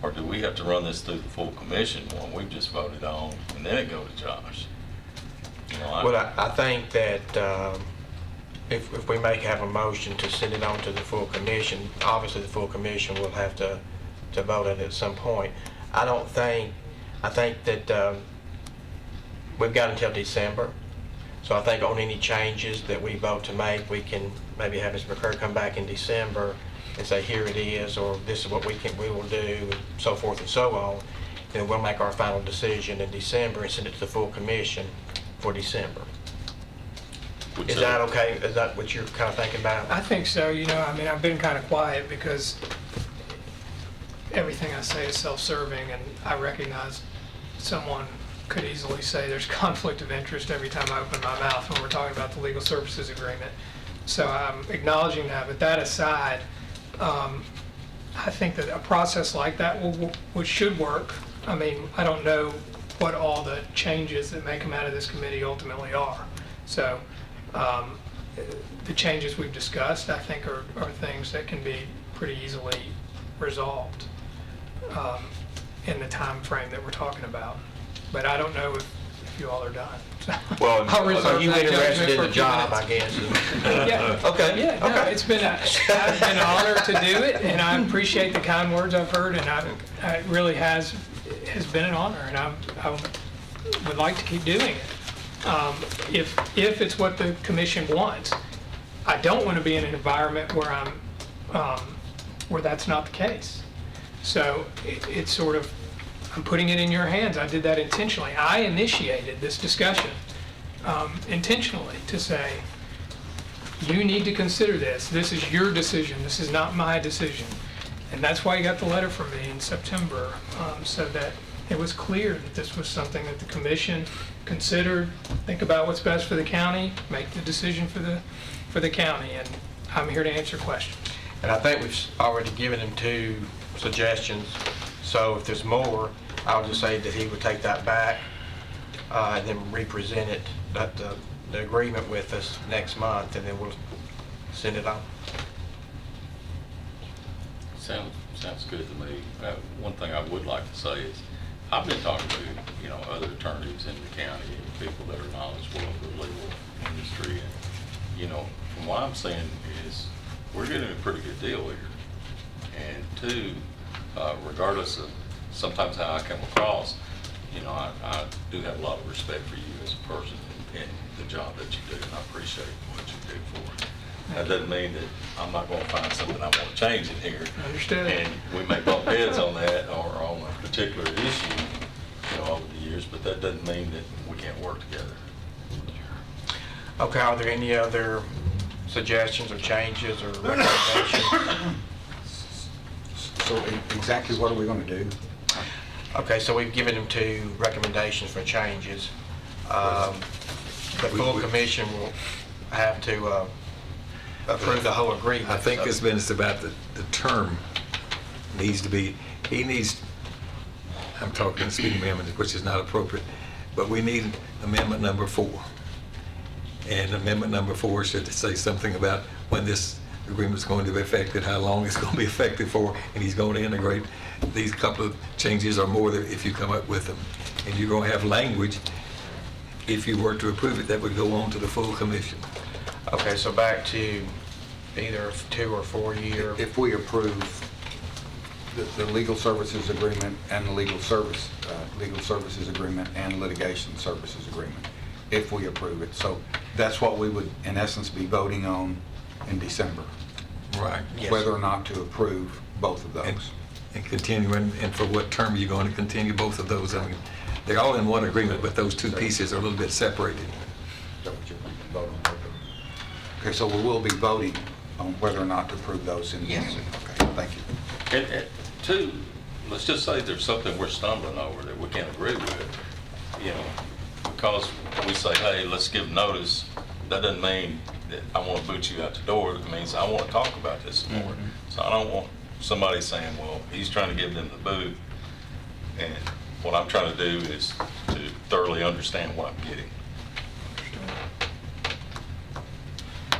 or do we have to run this through the full commission, one we've just voted on, and then it go to Josh? Well, I think that if we have a motion to send it on to the full commission, obviously the full commission will have to vote on it at some point. I think that we've got until December. So I think on any changes that we vote to make, we can maybe have Ms. McCurry come back in December and say, here it is, or this is what we will do, and so forth and so on, then we'll make our final decision in December and send it to the full commission for December. Is that okay? Is that what you're kind of thinking about? I think so. I mean, I've been kind of quiet because everything I say is self-serving, and I recognize someone could easily say there's conflict of interest every time I open my mouth when we're talking about the legal services agreement. So I'm acknowledging that. But that aside, I think that a process like that which should work. I mean, I don't know what all the changes that may come out of this committee ultimately are. So the changes we've discussed, I think, are things that can be pretty easily resolved in the time frame that we're talking about. But I don't know if you all are done. So Well, I'll reserve So you've that been interested judgment in for the a few job, I minutes. guess. Yeah. Okay. Yeah, no, Okay. it's been an honor to do it, and I appreciate the kind words I've heard, and it really has been an honor, and I would like to keep doing it. If it's what the commission wants. I don't want to be in an environment where where that's not the case. So it's sort of, I'm putting it in your hands. I did that intentionally. I initiated this discussion intentionally to say, you need to consider this. This is your decision. This is not my decision. And that's why you got the letter from me in September, so that it was clear that this was something that the commission considered, think about what's best for the county, make the decision for the county, and I'm here to answer questions. And I think we've already given him 2 suggestions, so if there's more, I'll just say that he would take that back and then represent it, the agreement with us next month, and then we'll send it on. Sounds good to me. One thing I would like to say is, I've been talking to, other attorneys in the county, and people that are knowledgeable of the legal industry, and, from what I'm saying is, we're getting a pretty good deal here. And 2, regardless of sometimes how I come across, I do have a lot of respect for you as a person and the job that you do, and I appreciate what you do for it. That doesn't mean that I'm not going to find something I want to change in here. Understood. And we may bump heads on that or on a particular issue, over the years, but that doesn't mean that we can't work together. Okay, are there any other suggestions or changes or recommendations? So exactly what are we going to do? Okay, so we've given him 2 recommendations for changes. The full commission will have to approve the whole agreement. I think it's been, it's about the term needs to be, I'm talking the speed amendment, which is not appropriate, but we need amendment number 4. And amendment number 4 should say something about when this agreement is going to be effective, how long it's going to be effective for, and he's going to integrate these couple of changes or more if you come up with them. And you're going to have language, if you were to approve it, that would go on to the full commission. Okay, so back to either 2 or 4 year. If we approve the legal services agreement and the legal services agreement and litigation services agreement, if we approve it. So that's what we would, in essence, be voting on in December. Right. Yes. Whether or not to approve both of those. And continuing, and for what term you're going to continue both of those. I mean, they're all in one agreement, but those 2 pieces are a little bit separated. Is that what you're voting on? Both of them? Okay, so we will be voting on whether or not to approve those in Yes. December. Okay, thank you. And 2, let's just say there's something we're stumbling over that we can't agree with, because we say, hey, let's give notice, that doesn't mean that I want to boot you out the door. It means I want to talk about this more. So I don't want somebody saying, well, he's trying to give them the boot. And what I'm trying to do is to thoroughly understand what I'm getting.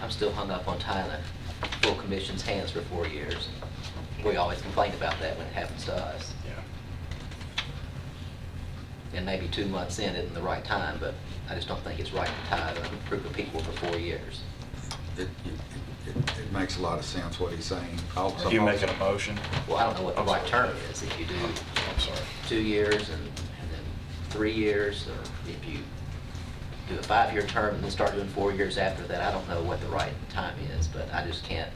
I'm still hung up on tying the full commission's hands for 4 years. We always complain about that when it happens to us. And maybe 2 months in isn't the right time, but I just don't think it's right to tie a group of people for 4 years. It makes a lot of sense what he's saying. Are you making a motion? Well, I don't know what the right term is. If you do I'm sorry. 2 years and then 3 years, or if you do a 5-year term and then start doing 4 years after that, I don't know what the right time is, but I just can't.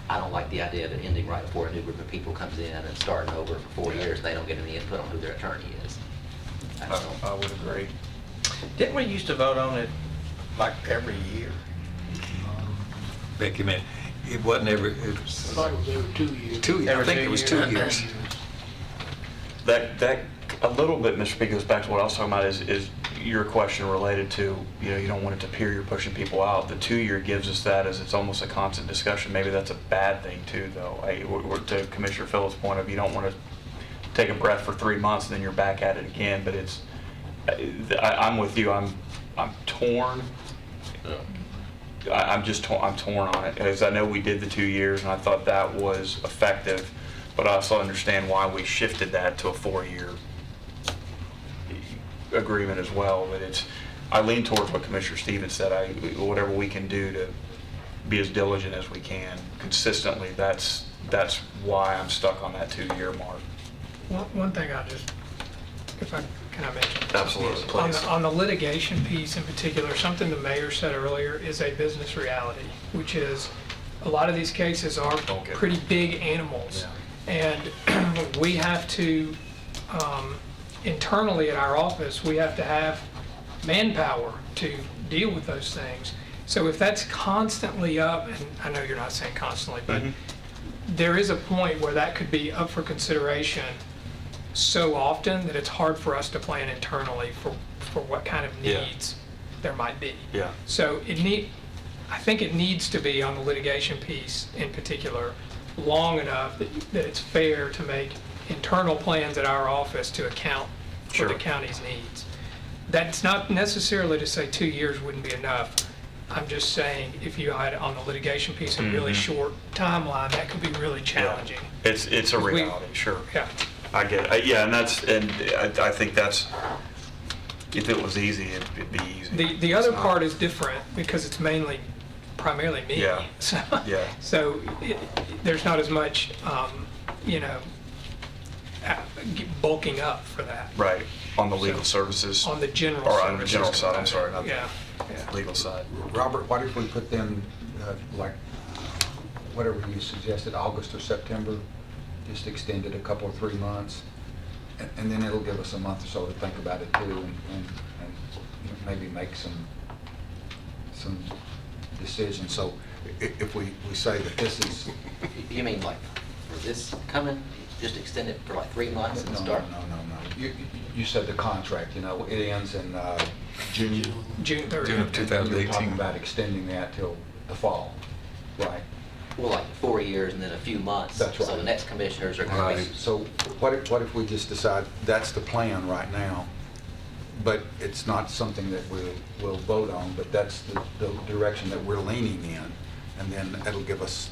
I don't like the idea of it ending right before a new group of people comes in and starting over for 4 years. They don't get any input on who their attorney is. I just don't- I would agree. Didn't we used to vote on it like every year? Becky, man, it wasn't every, it was I thought it was every 2 years. 2 years. I Every think 2 it was years. 2 years. That a little bit, Mr. Speaker, goes back to what I was talking about is your question related to, you don't want it to appear you're pushing people out. The 2-year gives us that as it's almost a constant discussion. Maybe that's a bad thing too, though. To Commissioner Phillips' point of, you don't want to take a breath for 3 months and then you're back at it again, but it's, I'm with you, I'm torn. I'm torn on it, because I know we did the 2 years and I thought that was effective, but I also understand why we shifted that to a 4-year agreement as well. But I lean towards what Commissioner Stevens said. Whatever we can do to be as diligent as we can consistently, that's why I'm stuck on that 2-year mark. One thing can I mention? Absolutely, please. On the litigation piece in particular, something the mayor said earlier is a business reality, which is a lot of these cases are Okay. pretty big animals. And we have to, internally at our office, we have to have manpower to deal with those things. So if that's constantly up, and I know you're not saying constantly, but there is a point where that could be up for consideration so often that it's hard for us to plan internally for what kind of Yeah. needs there might be. Yeah. So I think it needs to be on the litigation piece in particular, long enough that it's fair to make internal plans at our office to account for Sure. the county's needs. That's not necessarily to say 2 years wouldn't be enough. I'm just saying if you had on the litigation piece a really short timeline, that could be really challenging. It's a We- reality, sure. Yeah. I get it. Yeah, and I think that's, if it was easy, it'd be easy. The other It's not. part is different because it's primarily me. Yeah. So, Yeah. so there's not as much, bulking up for that Right, on the legal services. on the general Or services. on the general side, I'm sorry, not the Yeah. legal side. Robert, what if we put them, like, whatever you suggested, August or September, just extend it a couple or 3 months, and then it'll give us a month or so to think about it too, and maybe make some decisions. So if we say that this is, You mean like for this coming, just extend it for like 3 months and no, start? You said the contract, it ends in June. June 30th. June of And you're 2018. talking about extending that till the fall, right? Well, like 4 years and then a few months. That's right. So the next commissioners are going to be. Right. So what if we just decide that's the plan right now, but it's not something that we'll vote on, but that's the direction that we're leaning in, and then it'll give us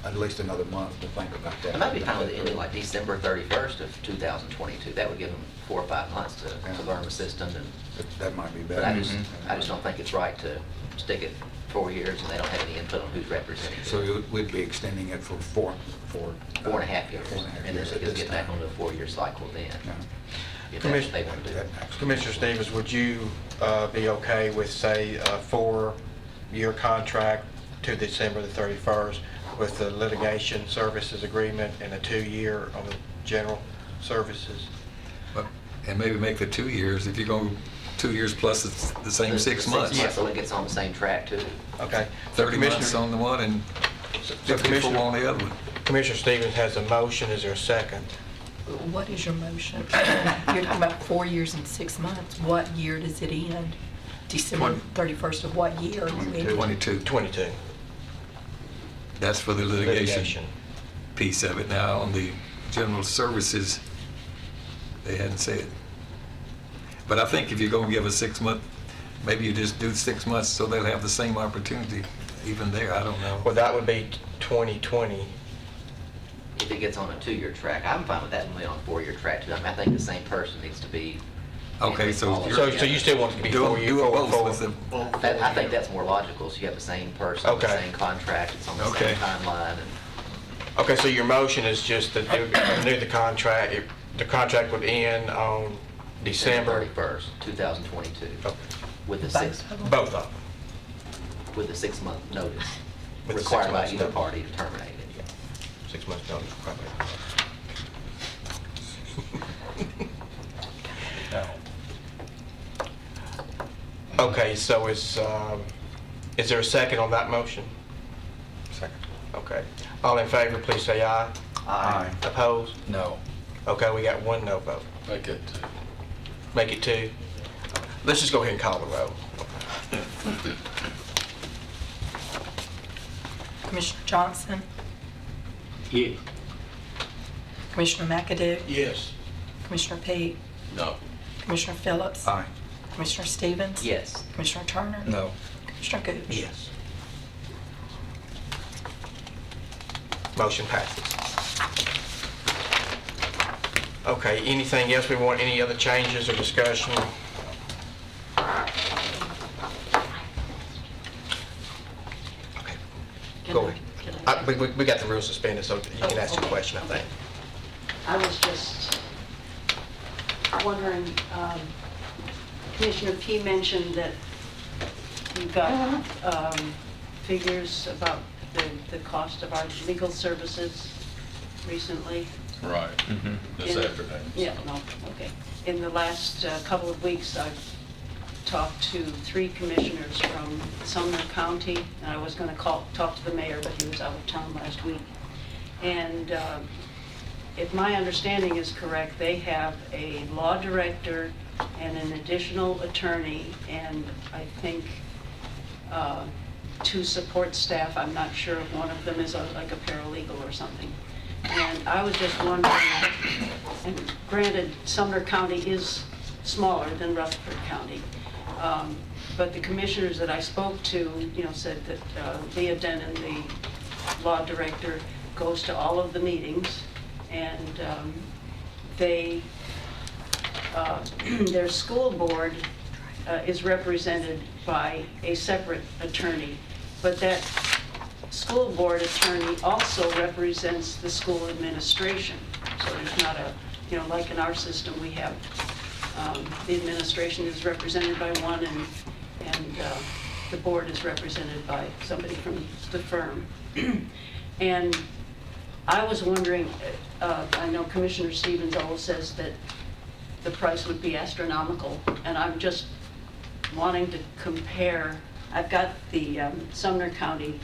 at least another month to think about that. It might be fine with it ending like December 31st of 2022. That would give them 4 or 5 months to learn the system. And That might be But better. I just don't think it's right to stick it 4 years and they don't have any input on who's representing it. So we'd be extending it for 4 4.5 years. 4.5 And then years so at you'll this get back time. on the 4-year cycle then, Yeah. if that's what they want to do. Commissioner Stevens, would you be okay with, say, a 4-year contract to December the 31st with the litigation services agreement and a 2-year on the general services? And maybe make the 2 years, if you're going 2 years plus it's the same 6 months. Yeah, so it gets on the same track too. Okay. 30 months Commissioner- on the one and So 54 Commissioner- on the other one. Commissioner Stevens has a motion. Is there a second? What is your motion? You're talking about 4 years and 6 months. What year does it end? December 31st of what year? 22. 22. That's for the litigation piece of it. Now, on the general services, they hadn't said. But I think if you're going to give a 6 month, maybe you just do 6 months so they'll have the same opportunity even there. I don't know. Well, that would be 2020. If it gets on a 2-year track, I'm fine with that being on a 4-year track too. I mean, I think the same person needs to be. Okay, so all of you're- it So you still want it to be Do 4 it years? do it both with the, I think that's more logical, so you have the same person, the Okay. same contract, it's on the Okay. same timeline, and Okay, so your motion is just to renew the contract. The contract would end on December. 31st, 2022, Okay. with the Both of them? Both of them. with the 6-month notice With the required 6 by months either notice. party to terminate it. 6 months notice, probably. No. Okay, so is there a second on that motion? Second. Okay. All in favor, please say aye. Aye. Opposed? No. Okay, we got one no vote. Make it Make it two. Let's just go ahead and call the roll. Commissioner Johnson, Yes. Commissioner McAdoo, Yes. Commissioner Pete, no. Commissioner Phillips, Aye. Commissioner Stevens. Yes. Commissioner Turner. No. Commissioner Gooch. Yes. Motion passes. Okay, anything else we want, any other changes or discussion? Okay, go ahead. We got the rules suspended, so you can ask your question, I think. I was just wondering, Commissioner P mentioned that you got figures about the cost of our legal services recently. Right. This In- afternoon. Yeah, no, okay. In the last couple of weeks, I've talked to 3 commissioners from Sumner County, and I was going to talk to the mayor, but he was out of town last week. And if my understanding is correct, they have a law director and an additional attorney, and I think 2 support staff. I'm not sure if one of them is like a paralegal or something. And I was just wondering, and granted, Sumner County is smaller than Rutherford County, but the commissioners that I spoke to, said that Leah Denon, the law director, goes to all of the meetings, and their school board is represented by a separate attorney, but that school board attorney also represents the school administration. So there's not like in our system, we have, the administration is represented by one, and the board is represented by somebody from the firm. And I was wondering, I know Commissioner Stevens always says that the price would be astronomical, and I'm just wanting to compare. I've got the Sumner County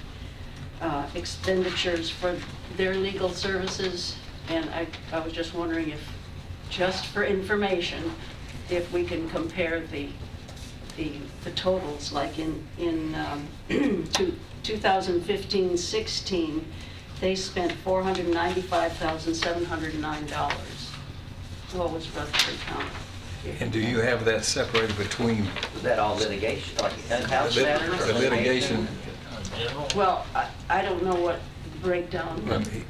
expenditures for their legal services, and I was just wondering if, just for information, if we can compare the totals, like in 2015-16, they spent $495,709. What was Rutherford County? And do you have that separated between Was that all litigation, like in-house the matters? litigation? Well, I don't know what breakdown.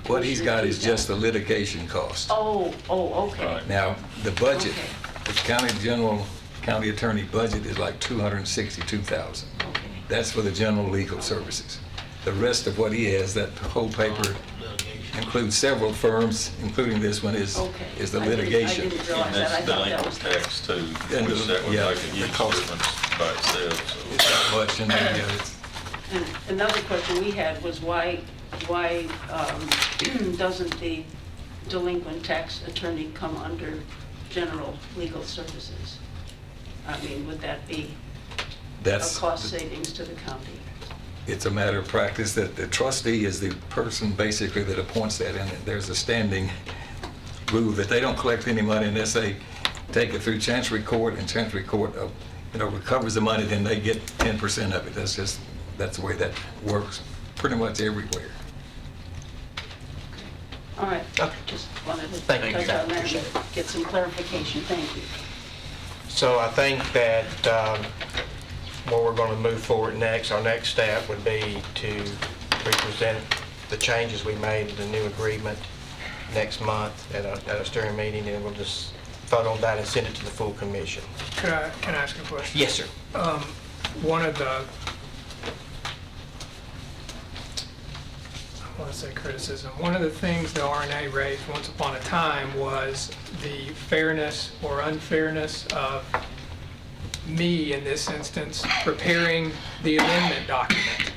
What he's got is just the litigation cost. Oh, okay. Right. Now, the budget, Okay. the county attorney budget is like $262,000. Okay. That's for the general legal services. The rest of what he has, that whole paper includes several firms, including this one, is Okay. is the I didn't litigation. realize that. I And that's thought that delinquent was. tax too, And which that would yeah, make a the huge cost. difference by itself, so. It's not much, and it's And another question we had was why doesn't the delinquent tax attorney come under general legal services? I mean, would that be a that's, cost savings to the county? it's a matter of practice that the trustee is the person basically that appoints that, and there's a standing rule that they don't collect any money unless they take it through Chancery Court, and Chancery Court, recovers the money, then they get 10% of it. That's the way that works pretty much everywhere. All right, Okay. just wanted to Thank you. touch on that Appreciate and get some clarification. Thank you. So I think that where we're going to move forward next, our next step would be to represent the changes we made in the new agreement next month at a steering meeting, and we'll just vote on that and send it to the full commission. Can I ask a question? Yes, sir. One of the, I want to say criticism, one of the things the RNA raised once upon a time was the fairness or unfairness of me, in this instance, preparing the amendment document.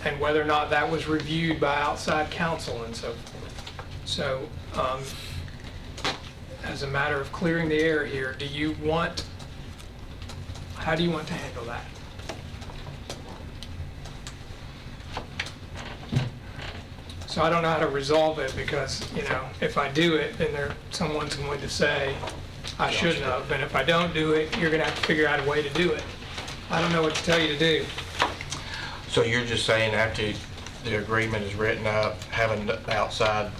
and whether or not that was reviewed by outside counsel and so forth. So, as a matter of clearing the air here, how do you want to handle that? So I don't know how to resolve it because, if I do it, then someone's going to say, I shouldn't have. And if I don't do it, you're going to have to figure out a way to do it. I don't know what to tell you to do. So you're just saying after the agreement is written up, having the outside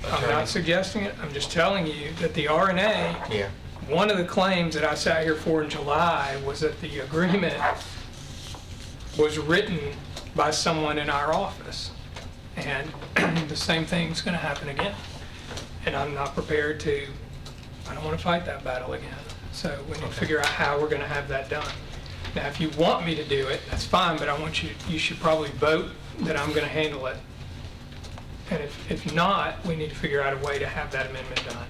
I'm attorney? not suggesting it. I'm just telling you that the RNA, Yeah. one of the claims that I sat here for in July was that the agreement was written by someone in our office. And the same thing's going to happen again. And I'm not prepared I don't want to fight that battle again. So we need to figure out how we're going to have that done. Now, if you want me to do it, that's fine, but you should probably vote that I'm going to handle it. And if not, we need to figure out a way to have that amendment done.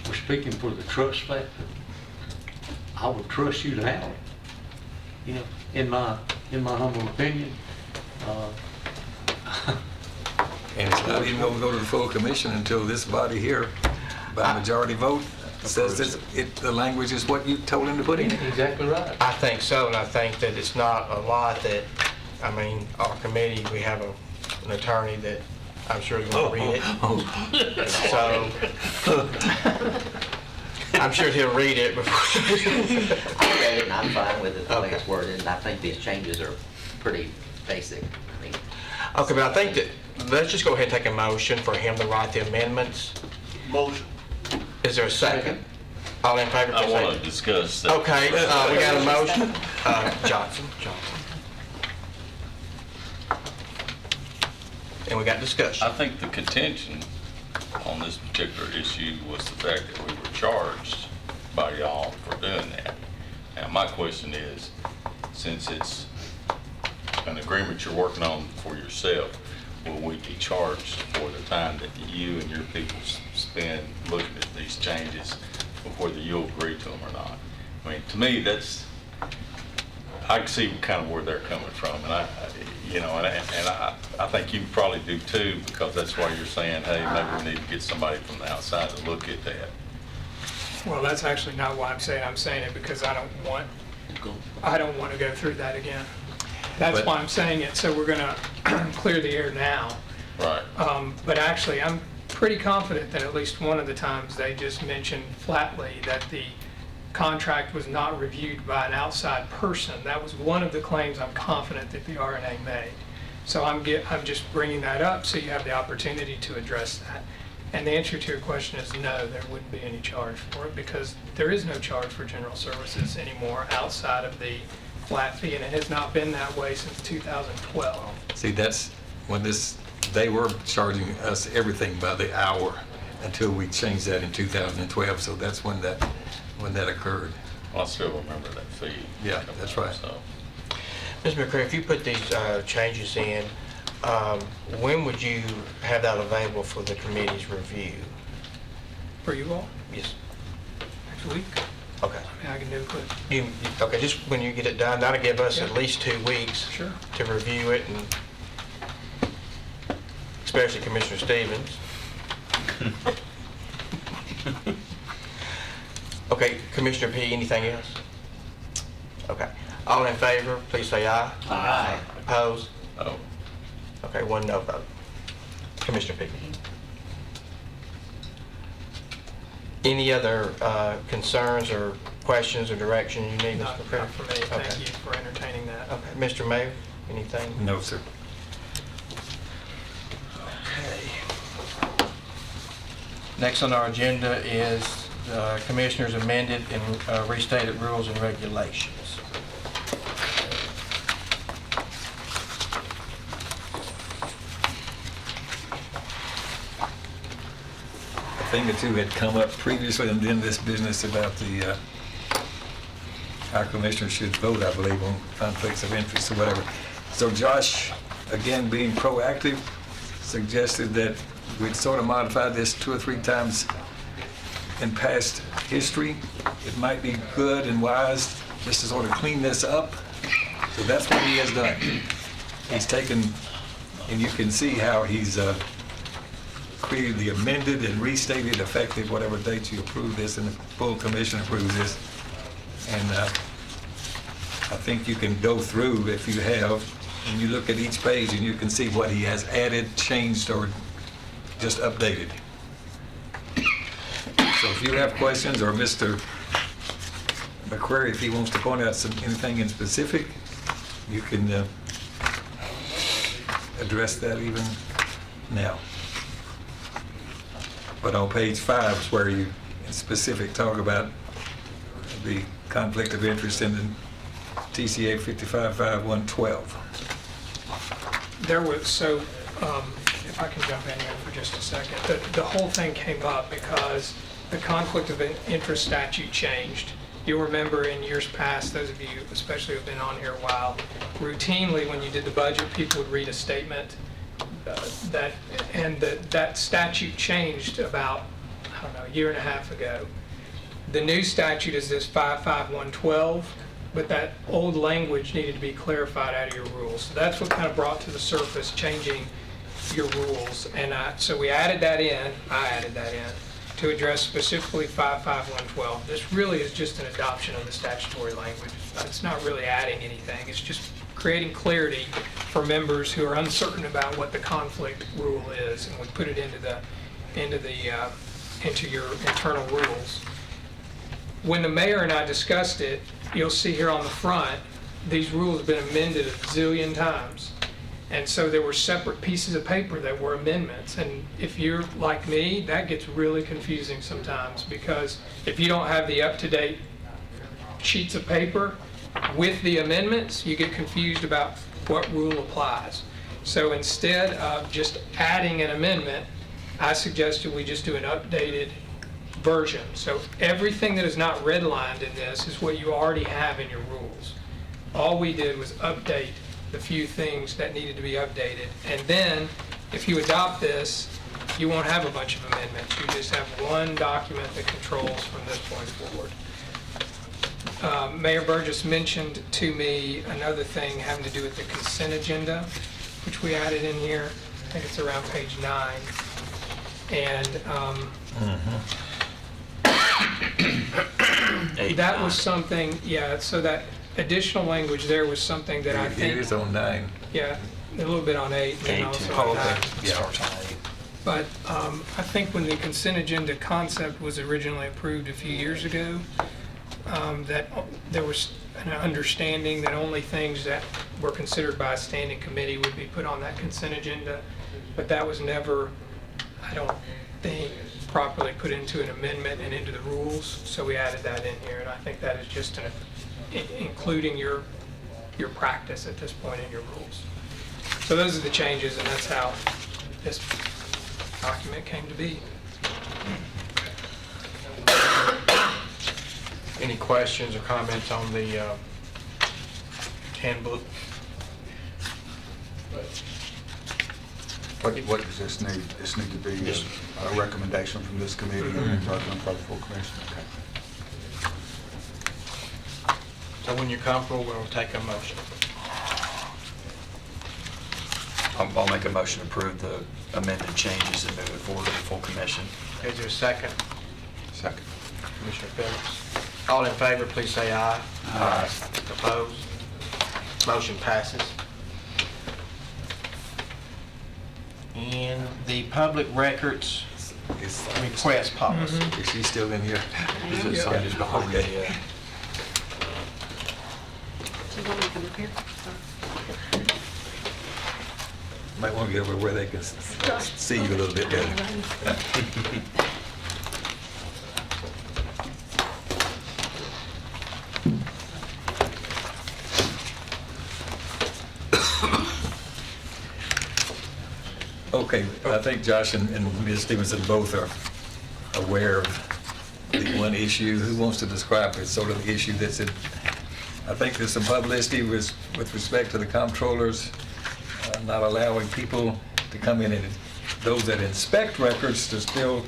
We're speaking for the trust factor. I would trust you to handle it. In my humble opinion. And it's not even gonna go to the full commission until this body here, by majority vote, says the language is what you told him to put in. Exactly right. I think so, and I think that it's not a lot that, our committee, we have an attorney that I'm sure is going to read it. So, I'm sure he'll read it before. I read it and I'm fine with it, the way it's worded, and I think these changes are pretty basic. Okay, but I think that, let's just go ahead and take a motion for him to write the amendments. Motion. Is there a second? All in favor, I please want say. to discuss that. Okay, we got a motion. Johnson. And we got discussion. I think the contention on this particular issue was the fact that we were charged by y'all for doing that. Now, my question is, since it's an agreement you're working on for yourself, will we be charged for the time that you and your people spend looking at these changes, whether you'll agree to them or not? To me, I can see kind of where they're coming from, and I think you probably do too, because that's why you're saying, hey, maybe we need to get somebody from the outside to look at that. Well, that's actually not why I'm saying it because I don't want to go through that again. That's why I'm saying it, so we're going to clear the air now. Right. But actually, I'm pretty confident that at least one of the times they just mentioned flatly that the contract was not reviewed by an outside person. That was one of the claims I'm confident that the RNA made. So I'm just bringing that up so you have the opportunity to address that. And the answer to your question is no, there wouldn't be any charge for it because there is no charge for general services anymore outside of the flat fee, and it has not been that way since 2012. See, that's when they were charging us everything by the hour until we changed that in 2012, so that's when that occurred. Well, I still remember that fee. Yeah, that's right. So, Ms. McCray, if you put these changes in, when would you have that available for the committee's review? For you all, Yes. next week, Okay. I can do it quick. Okay, just when you get it done, that'll give us at least 2 weeks Sure. to review it, and especially Commissioner Stevens. Okay, Commissioner P., anything else? Okay. All in favor, please say aye. Aye. Opposed? oh, Okay, 1 no vote. Commissioner P. Any other concerns or questions or direction you need, Mr. Not McCray? for me, Okay. thank you for entertaining that. Okay, Mr. Mayor, anything? No, sir. Okay. Next on our agenda is Commissioners' amended and restated rules and regulations. A thing or two had come up previously and then this business about our commissioners should vote, I believe, on conflicts of interest or whatever. So Josh, again, being proactive, suggested that we'd sort of modify this 2 or 3 times in past history. It might be good and wise just to sort of clean this up. So that's what he has done. he's taken, and you can see how he's created the amended and restated effective whatever date you approve this and the full commission approves this. And I think you can go through, if you have, and you look at each page and you can see what he has added, changed, or just updated. So if you have questions, or Mr. McQuarrie, if he wants to point out anything in specific, you can address that even now. But on page 5 is where you in specific talk about the conflict of interest in the TCA 555112. There was, so, if I can jump in here for just a second, the whole thing came up because the conflict of interest statute changed. You'll remember in years past, those of you especially who've been on here a while, routinely when you did the budget, people would read a statement that statute changed about, I don't know, a year and a half ago. The new statute is this 55112, but that old language needed to be clarified out of your rules. So that's what kind of brought to the surface changing your rules. And so we added that in, I added that in, to address specifically 55112. This really is just an adoption of the statutory language. It's not really adding anything. It's just creating clarity for members who are uncertain about what the conflict rule is, and we put it into your internal rules. When the mayor and I discussed it, you'll see here on the front, these rules have been amended a zillion times. And so there were separate pieces of paper that were amendments. And if you're like me, that gets really confusing sometimes, because if you don't have the up-to-date sheets of paper with the amendments, you get confused about what rule applies. So instead of just adding an amendment, I suggested we just do an updated version. So everything that is not redlined in this is what you already have in your rules. All we did was update the few things that needed to be updated. And then, if you adopt this, you won't have a bunch of amendments. You just have one document that controls from this point forward. Mayor Burgess mentioned to me another thing having to do with the consent agenda, which we added in here. I think it's around page 9. And that was something, yeah, so that additional language there was something that I think... It is on 9. Yeah, a little bit on 8. And also on 9. But I think when the consent agenda concept was originally approved a few years ago, that there was an understanding that only things that were considered by a standing committee would be put on that consent agenda. But that was never, I don't think, properly put into an amendment and into the rules. So we added that in here, and I think that is just including your practice at this point in your rules. So those are the changes, and that's how this document came to be. Any questions or comments on the handbook? What does this need? This need to be a recommendation from this committee and for the full commission? Okay. So when you're comfortable, we'll take a motion. I'll make a motion to approve the amended changes and move it forward to the full commission. Is there a second? Second. Commissioner Phillips. All in favor, please say aye. Aye. Opposed? Motion passes. And the public records request policy. Is she still in here? Is it Sonya's behind me? Okay. Do you want me to come up here? Might want to get over where they can see you a little bit better. Okay, I think Josh and Ms. Stevenson both are aware of the one issue. Who wants to describe it, sort of the issue that's in? I think there's some publicity with respect to the comptrollers not allowing people to come in and those that inspect records to still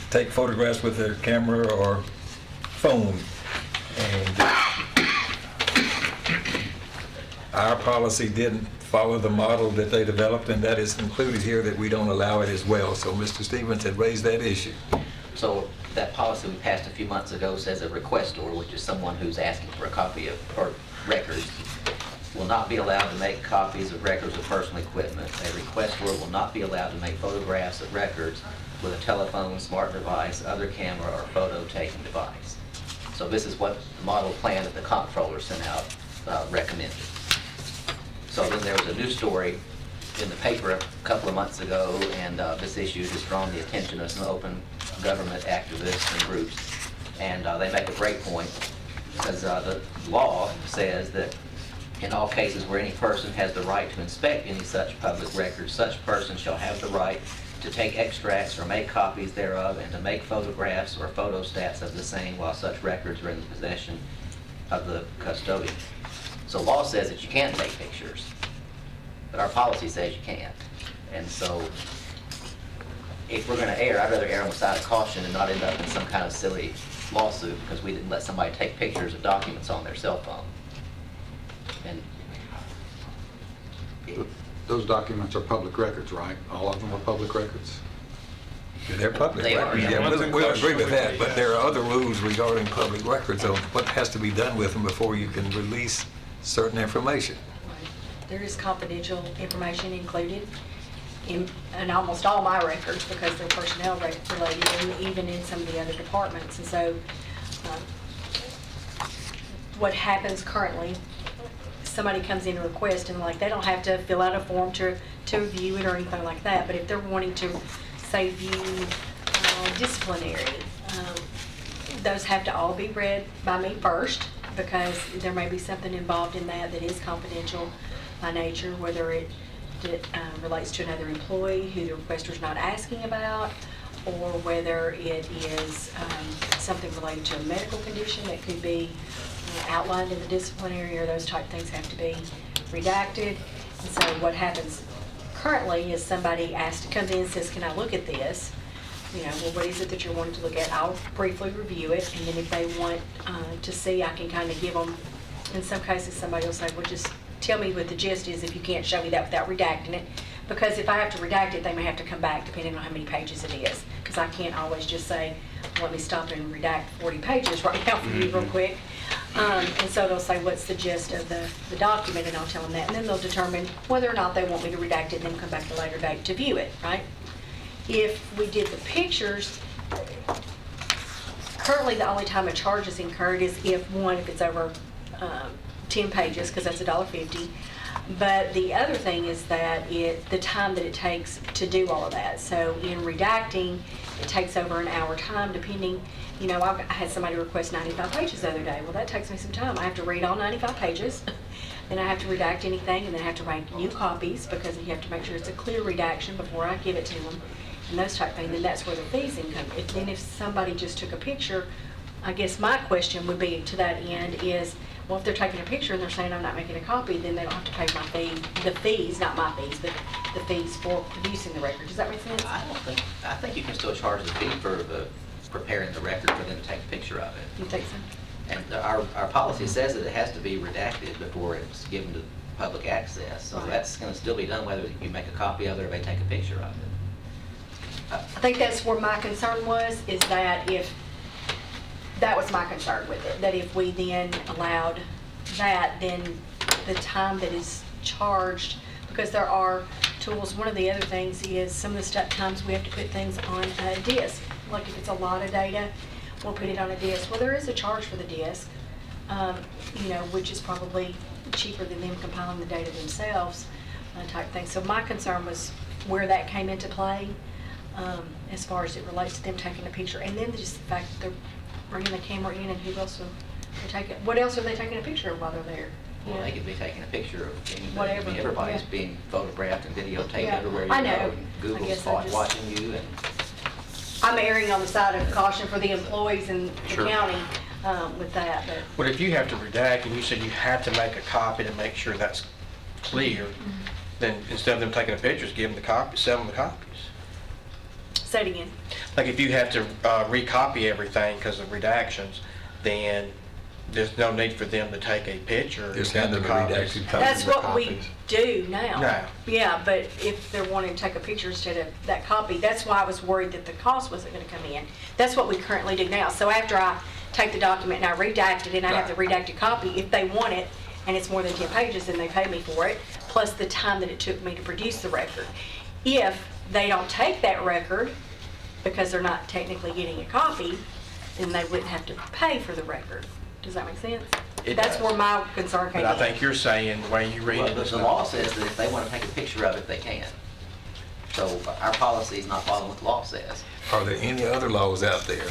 take photographs with their camera or phone. And our policy didn't follow the model that they developed, and that is included here that we don't allow it as well. So Mr. Stevens had raised that issue. So that policy we passed a few months ago says a requestor, which is someone who's asking for a copy of, or records, will not be allowed to make copies of records of personal equipment. A requestor will not be allowed to make photographs of records with a telephone, smart device, other camera, or photo-taking device. So this is what the model plan that the comptroller sent out recommended. So then there was a news story in the paper a couple of months ago, and this issue has drawn the attention of some open government activists and groups. And they make a great point, because the law says that in all cases where any person has the right to inspect any such public record, such person shall have the right to take extracts or make copies thereof, and to make photographs or photostats of the same while such records are in the possession of the custodian. So law says that you can't take pictures, but our policy says you can't. And so if we're going to err, I'd rather err on the side of caution and not end up in some kind of silly lawsuit because we didn't let somebody take pictures of documents on their cell phone. And Those documents are public records, right? All of them are public records? They're public They are, records. yeah. Yeah, we'll agree with that, but there are other rules regarding public records of what has to be done with them before you can release certain information. There is confidential information included in almost all my records because they're personnel related, and even in some of the other departments. And so what happens currently, somebody comes in a request and like they don't have to fill out a form to review it or anything like that, but if they're wanting to say view disciplinary, those have to all be read by me first because there may be something involved in that that is confidential by nature, whether it relates to another employee who the requester's not asking about, or whether it is something related to a medical condition that could be outlined in the disciplinary, or those type things have to be redacted. And so what happens currently is somebody comes in and says, can I look at this? You know, well, what is it that you're wanting to look at? I'll briefly review it, and then if they want to see, I can kind of give them, in some cases, somebody will say, well, just tell me what the gist is if you can't show me that without redacting it. Because if I have to redact it, they may have to come back depending on how many pages it is. Because I can't always just say, let me stop and redact 40 pages right now for you real quick. And so they'll say, what's the gist of the document, and I'll tell them that. And then they'll determine whether or not they want me to redact it and then come back at a later date to view it, right? If we did the pictures, currently the only time a charge is incurred is if it's over 10 pages, because that's $1.50. But the other thing is that the time that it takes to do all of that. So in redacting, it takes over an hour time, depending, you know, I had somebody request 95 pages the other day. Well, that takes me some time. I have to read all 95 pages, then I have to redact anything, and then I have to make new copies because you have to make sure it's a clear redaction before I give it to them, and those type of things. And that's where the fees come. If somebody just took a picture, I guess my question would be to that end is, well, if they're taking a picture and they're saying I'm not making a copy, then they don't have to pay my fee, the fees, not my fees, but the fees for producing the record. Does that make sense? I think you can still charge the fee for preparing the record for them to take a picture of it. You think so? And our policy says that it has to be redacted before it's given to public access. So Right. that's going to still be done whether you make a copy of it or they take a picture of it. I think that's where my concern was, is that that was my concern with it, that if we then allowed that, then the time that is charged, because there are tools, one of the other things is some of the times we have to put things on a disk. Like if it's a lot of data, we'll put it on a disk. Well, there is a charge for the disk, you know, which is probably cheaper than them compiling the data themselves, type thing. So my concern was where that came into play, as far as it relates to them taking a picture, and then just the fact that they're bringing the camera in, and who else will they take it? What else are they taking a picture of while they're there? Well, they could be taking a picture of anybody. Whatever, I mean, everybody's yeah. being photographed and videotaped Yeah, everywhere you I go. know. And I Google's guess I just- watching you, and I'm erring on the side of caution for the employees in the Sure. county with that, but But if you have to redact and you said you have to make a copy to make sure that's clear, then instead of them taking the pictures, give them the copy, sell them the copies. say it again. Like if you have to recopy everything because of redactions, then there's no need for them to take a picture. Just got hand them the the copies. redacted copy. That's what we copies. do now. Now. Yeah, but if they're wanting to take a picture instead of that copy, that's why I was worried that the cost wasn't gonna come in. That's what we currently do now. So after I take the document and I redact it and I have the redacted copy, if they want it and it's more than 10 pages, then they pay me for it, plus the time that it took me to produce the record. If they don't take that record, because they're not technically getting a copy, then they wouldn't have to pay for the record. Does that make sense? It That's does. where my concern came But in. I think you're saying, the way you read Well, it, it's the not- law says that if they want to take a picture of it, they can. So our policy is not following what the law says. Are there any other laws out there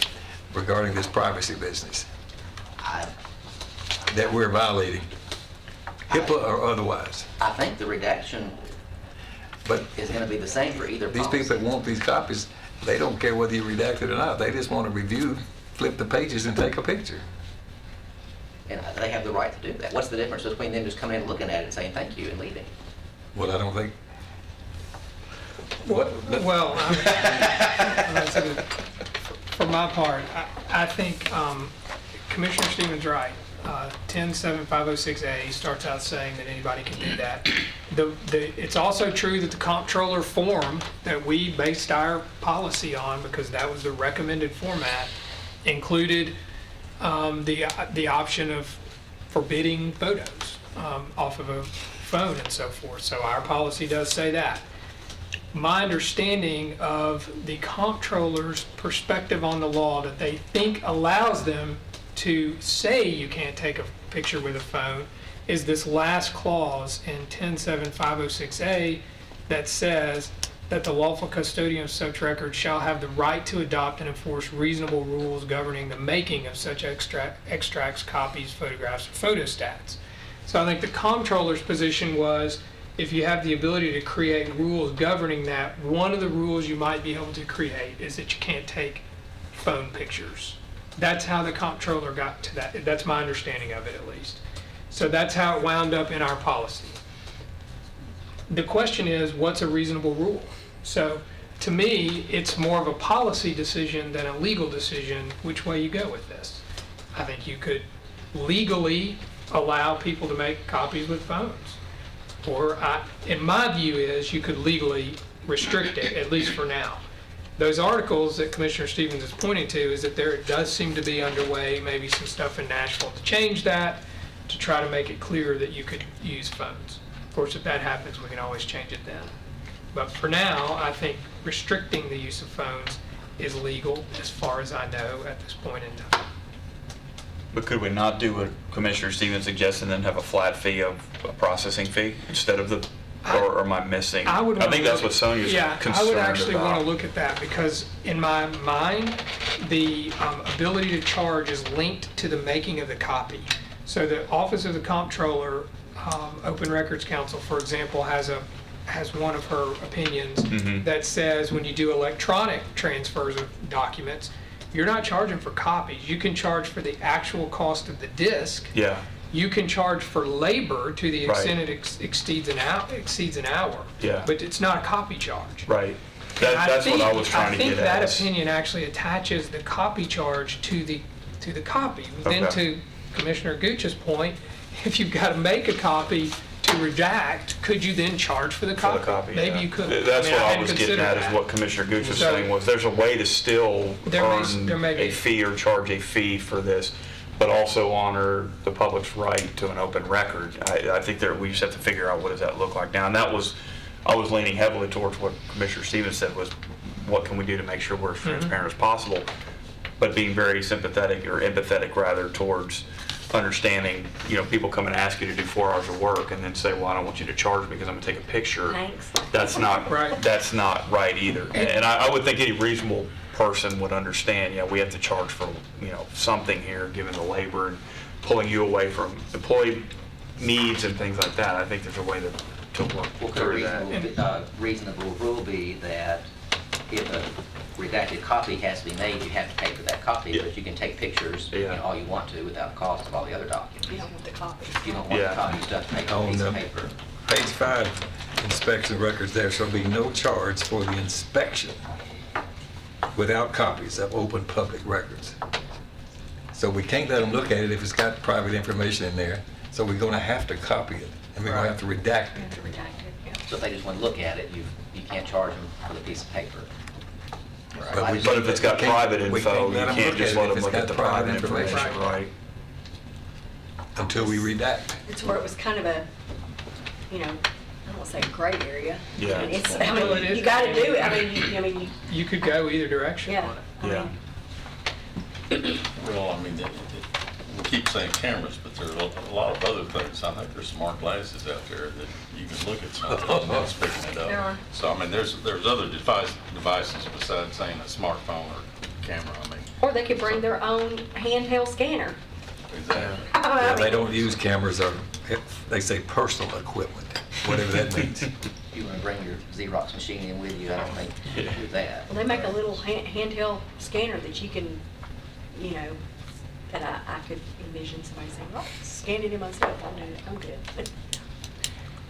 regarding this privacy business I that we're violating? HIPAA or otherwise? I think the redaction But is going to be the same for either these policy. people that want these copies, they don't care whether you redact it or not. They just want to review, flip the pages and take a picture. And they have the right to do that. What's the difference between them just coming in and looking at it and saying thank you and leaving? Well, I don't think. What? Well, for my part, I think Commissioner Stevens right. 107506A starts out saying that anybody can do that. It's also true that the comptroller form that we based our policy on, because that was the recommended format, included the option of forbidding photos off of a phone and so forth. So our policy does say that. My understanding of the comptroller's perspective on the law that they think allows them to say you can't take a picture with a phone is this last clause in 107506A that says that the lawful custodian of such records shall have the right to adopt and enforce reasonable rules governing the making of such extracts, copies, photographs, or photostats. So I think the comptroller's position was, if you have the ability to create rules governing that, one of the rules you might be able to create is that you can't take phone pictures. That's how the comptroller got to that. That's my understanding of it, at least. So that's how it wound up in our policy. The question is, what's a reasonable rule? So to me, it's more of a policy decision than a legal decision which way you go with this. I think you could legally allow people to make copies with phones. Or, in my view, is you could legally restrict it, at least for now. Those articles that Commissioner Stevens is pointing to is that there does seem to be underway maybe some stuff in Nashville to change that, to try to make it clear that you could use phones. Of course, if that happens, we can always change it then. But for now, I think restricting the use of phones is legal, as far as I know at this point in time. But could we not do what Commissioner Stevens suggested and then have a flat fee of a processing fee instead of the, or am I missing? I would I think wanna that's look- what Sonia's Yeah, concerned I would actually want to about. look at that, because in my mind, the ability to charge is linked to the making of the copy. So the Office of the Comptroller, Open Records Council, for example, has one of her opinions that says when you do electronic transfers of documents, you're not charging for copies. You can charge for the actual cost of the disk. Yeah, You can charge for labor to the Right. extent it exceeds an hour. Yeah. But it's not a copy charge. right. And I That's what I think- was trying to get I think that at. opinion actually attaches the copy charge to the copy. Then Okay. to Commissioner Gooch's point, if you've got to make a copy to redact, could you then charge for the For copy? the copy, Maybe yeah. you could. That's what I hadn't was getting considered at, is that. what Commissioner Gooch was So- saying, was there's a way to still There may earn be. a fee or charge a fee for this, but also honor the public's right to an open record. I think that we just have to figure out what does that look like now. And that was, I was leaning heavily towards what Commissioner Stevens said, was what can we do to make sure we're as transparent as possible, but being very sympathetic, or empathetic rather, towards understanding, people come and ask you to do 4 hours of work and then say, well, I don't want you to charge me because I'm gonna take a picture. Thanks. That's not, Right. that's not right either. And I would think any reasonable person would understand, we have to charge for, something here, given the labor and pulling you away from employee needs and things like that. I think there's a way to work Well, could through that. a reasonable rule be that if a redacted copy has to be made, you have to pay for that copy, Yeah. but you can take pictures, Yeah. all you want to without the cost of all the other You documents. don't want the copy. You don't want Yeah. the copy, you just have to make a On piece the- of paper. Page 5, inspection records, there shall be no charge for the inspection without copies of open public records. So we can't let them look at it if it's got private information in there. So we're gonna have to copy it, and we're gonna have to redact it. To redact it, yeah. So if they just want to look at it, you can't charge them for the piece of paper. But we But if it's got can't- private we info, can't you let 'em can't look just at it let if them it's look got at the private information, Right. right? Until we redact. It's where it was kind of a, I don't want to say a gray area. Yeah. It's, Well, it is. you got to do it. You You could go either direction yeah. on it. I Yeah. mean, Well, I mean, we keep saying cameras, but there's a lot of other things. I think there's smart glasses out there that you can look at something and it's picking it up. There are. So, I mean, there's other devices besides saying a smartphone or camera, I mean, Or they could bring their own handheld scanner. exactly. Well, they don't use cameras or, they say personal equipment, whatever that means. If you want to bring your Xerox machine in with you, I don't think you can do that. Well, they make a little handheld scanner that you can, that I could envision somebody saying, oh, scan it in myself, I'm good.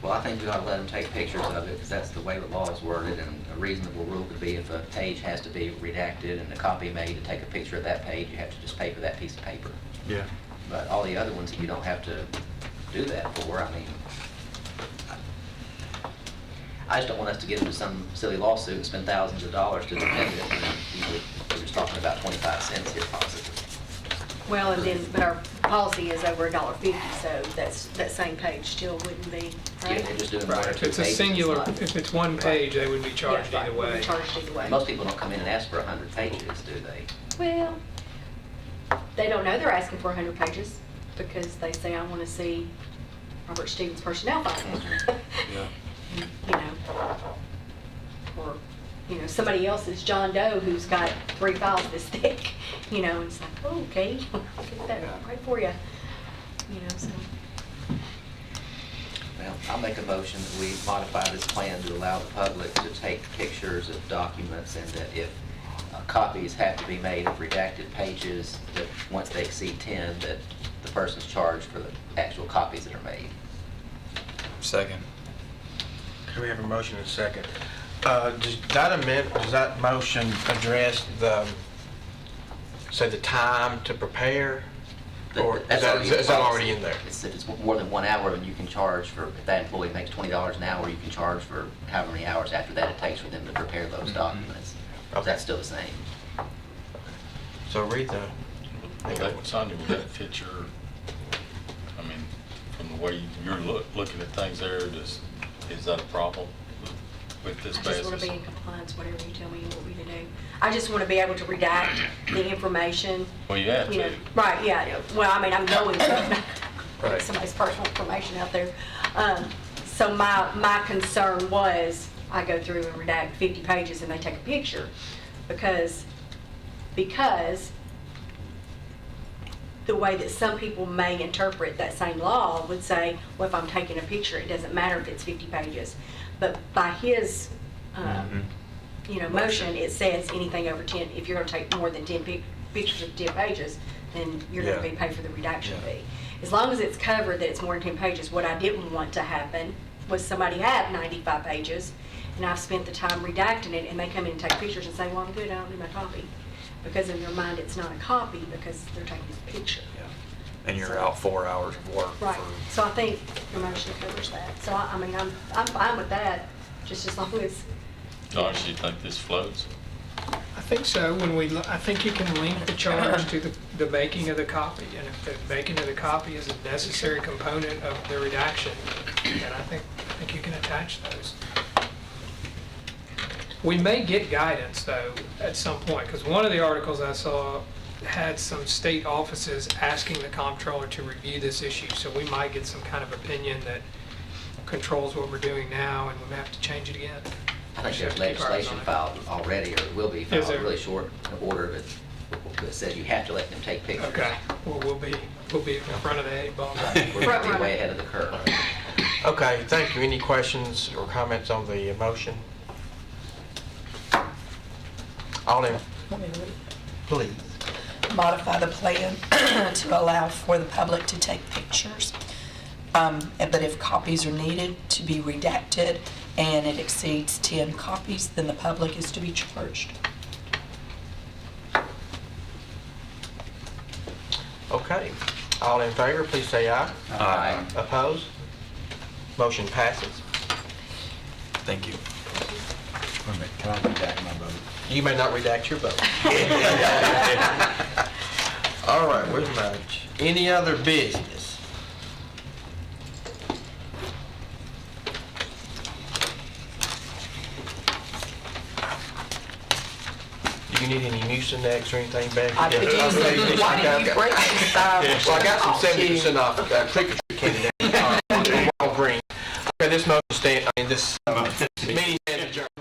Well, I think we ought to let them take pictures of it, because that's the way the law is worded, and a reasonable rule could be if a page has to be redacted and a copy made to take a picture of that page, you have to just pay for that piece of paper. Yeah. But all the other ones, you don't have to do that for. I mean, I just don't want us to get into some silly lawsuit and spend thousands of dollars to defend it. We're just talking about 25 cents here possibly. Well, and then, but our policy is over $1.50, so that same page still wouldn't be, Yeah, right? they're just doing one or If two it's a pages. singular, if it's one page, they would be charged Yeah, right, either would be way. charged either way. Most people don't come in and ask for 100 pages, do they? Well, they don't know they're asking for 100 pages because they say, I want to see Robert Stevens' personnel file. Or, somebody else's John Doe who's got 3 files this thick, and it's like, oh, okay, I'll get that right for you. So. Well, I'll make a motion that we modify this plan to allow the public to take pictures of documents, and that if copies have to be made of redacted pages, that once they exceed 10, that the person's charged for the actual copies that are made. Second. Okay, we have a motion and a second. Does that motion address the time to prepare? Or is that already in there? If it's more than 1 hour, then you can charge for, if that employee makes $20 an hour, you can charge for however many hours after that it takes for them to prepare those documents. Okay. That's still the same. So read the. Sonia, would that fit your, I mean, from the way you're looking at things there, is that a problem with this I basis? just want to be in compliance, whatever you tell me you want me to do. I just want to be able to redact the information. Well, you have to. Right, yeah. Well, I mean, I'm going to put Right. somebody's personal information out there. So my concern was, I go through and redact 50 pages and they take a picture because the way that some people may interpret that same law would say, well, if I'm taking a picture, it doesn't matter if it's 50 pages. But by his, motion, it says anything over 10, if you're going to take more than 10 pictures of 10 pages, then you're going to be paid for the redaction fee. As long as it's covered that it's more than 10 pages, what I didn't want to happen was somebody have 95 pages, and I've spent the time redacting it, and they come in and take pictures and say, well, I'm good, I don't need my copy. Because in their mind, it's not a copy because they're taking a picture. And you're out 4 hours of work. Right, for- so I think the motion covers that. So I mean, I'm fine with that, just as long as, Josh, you think this floats? I think so. I think you can link the charge to the making of the copy, and if the making of the copy is a necessary component of the redaction, then I think you can attach those. We may get guidance though at some point, because one of the articles I saw had some state offices asking the comptroller to review this issue, so we might get some kind of opinion that controls what we're doing now, and we may have to change it again. I think Just there's have to keep our eyes legislation on it. filed already, or will be Is filed, there? really short order, that says you have to let them take pictures. Okay, well, we'll be in front of the 8 ball. We're going to be way ahead of the curve. Okay, thank you. Any questions or comments on the motion? All in, please. Modify the plan to allow for the public to take pictures. But if copies are needed to be redacted and it exceeds 10 copies, then the public is to be charged. Okay. All in favor, please say aye. Aye. Opposed? Motion passes. Thank you. Wait a minute, can I redact my vote? You may not redact your vote. All right, where's my, any other business? Do you need any Mucinex or anything back? I do. Why did you break this Well, I got some 70% off Trick or Treat candy down. Green. Okay, this motion stand, this meeting is adjourned.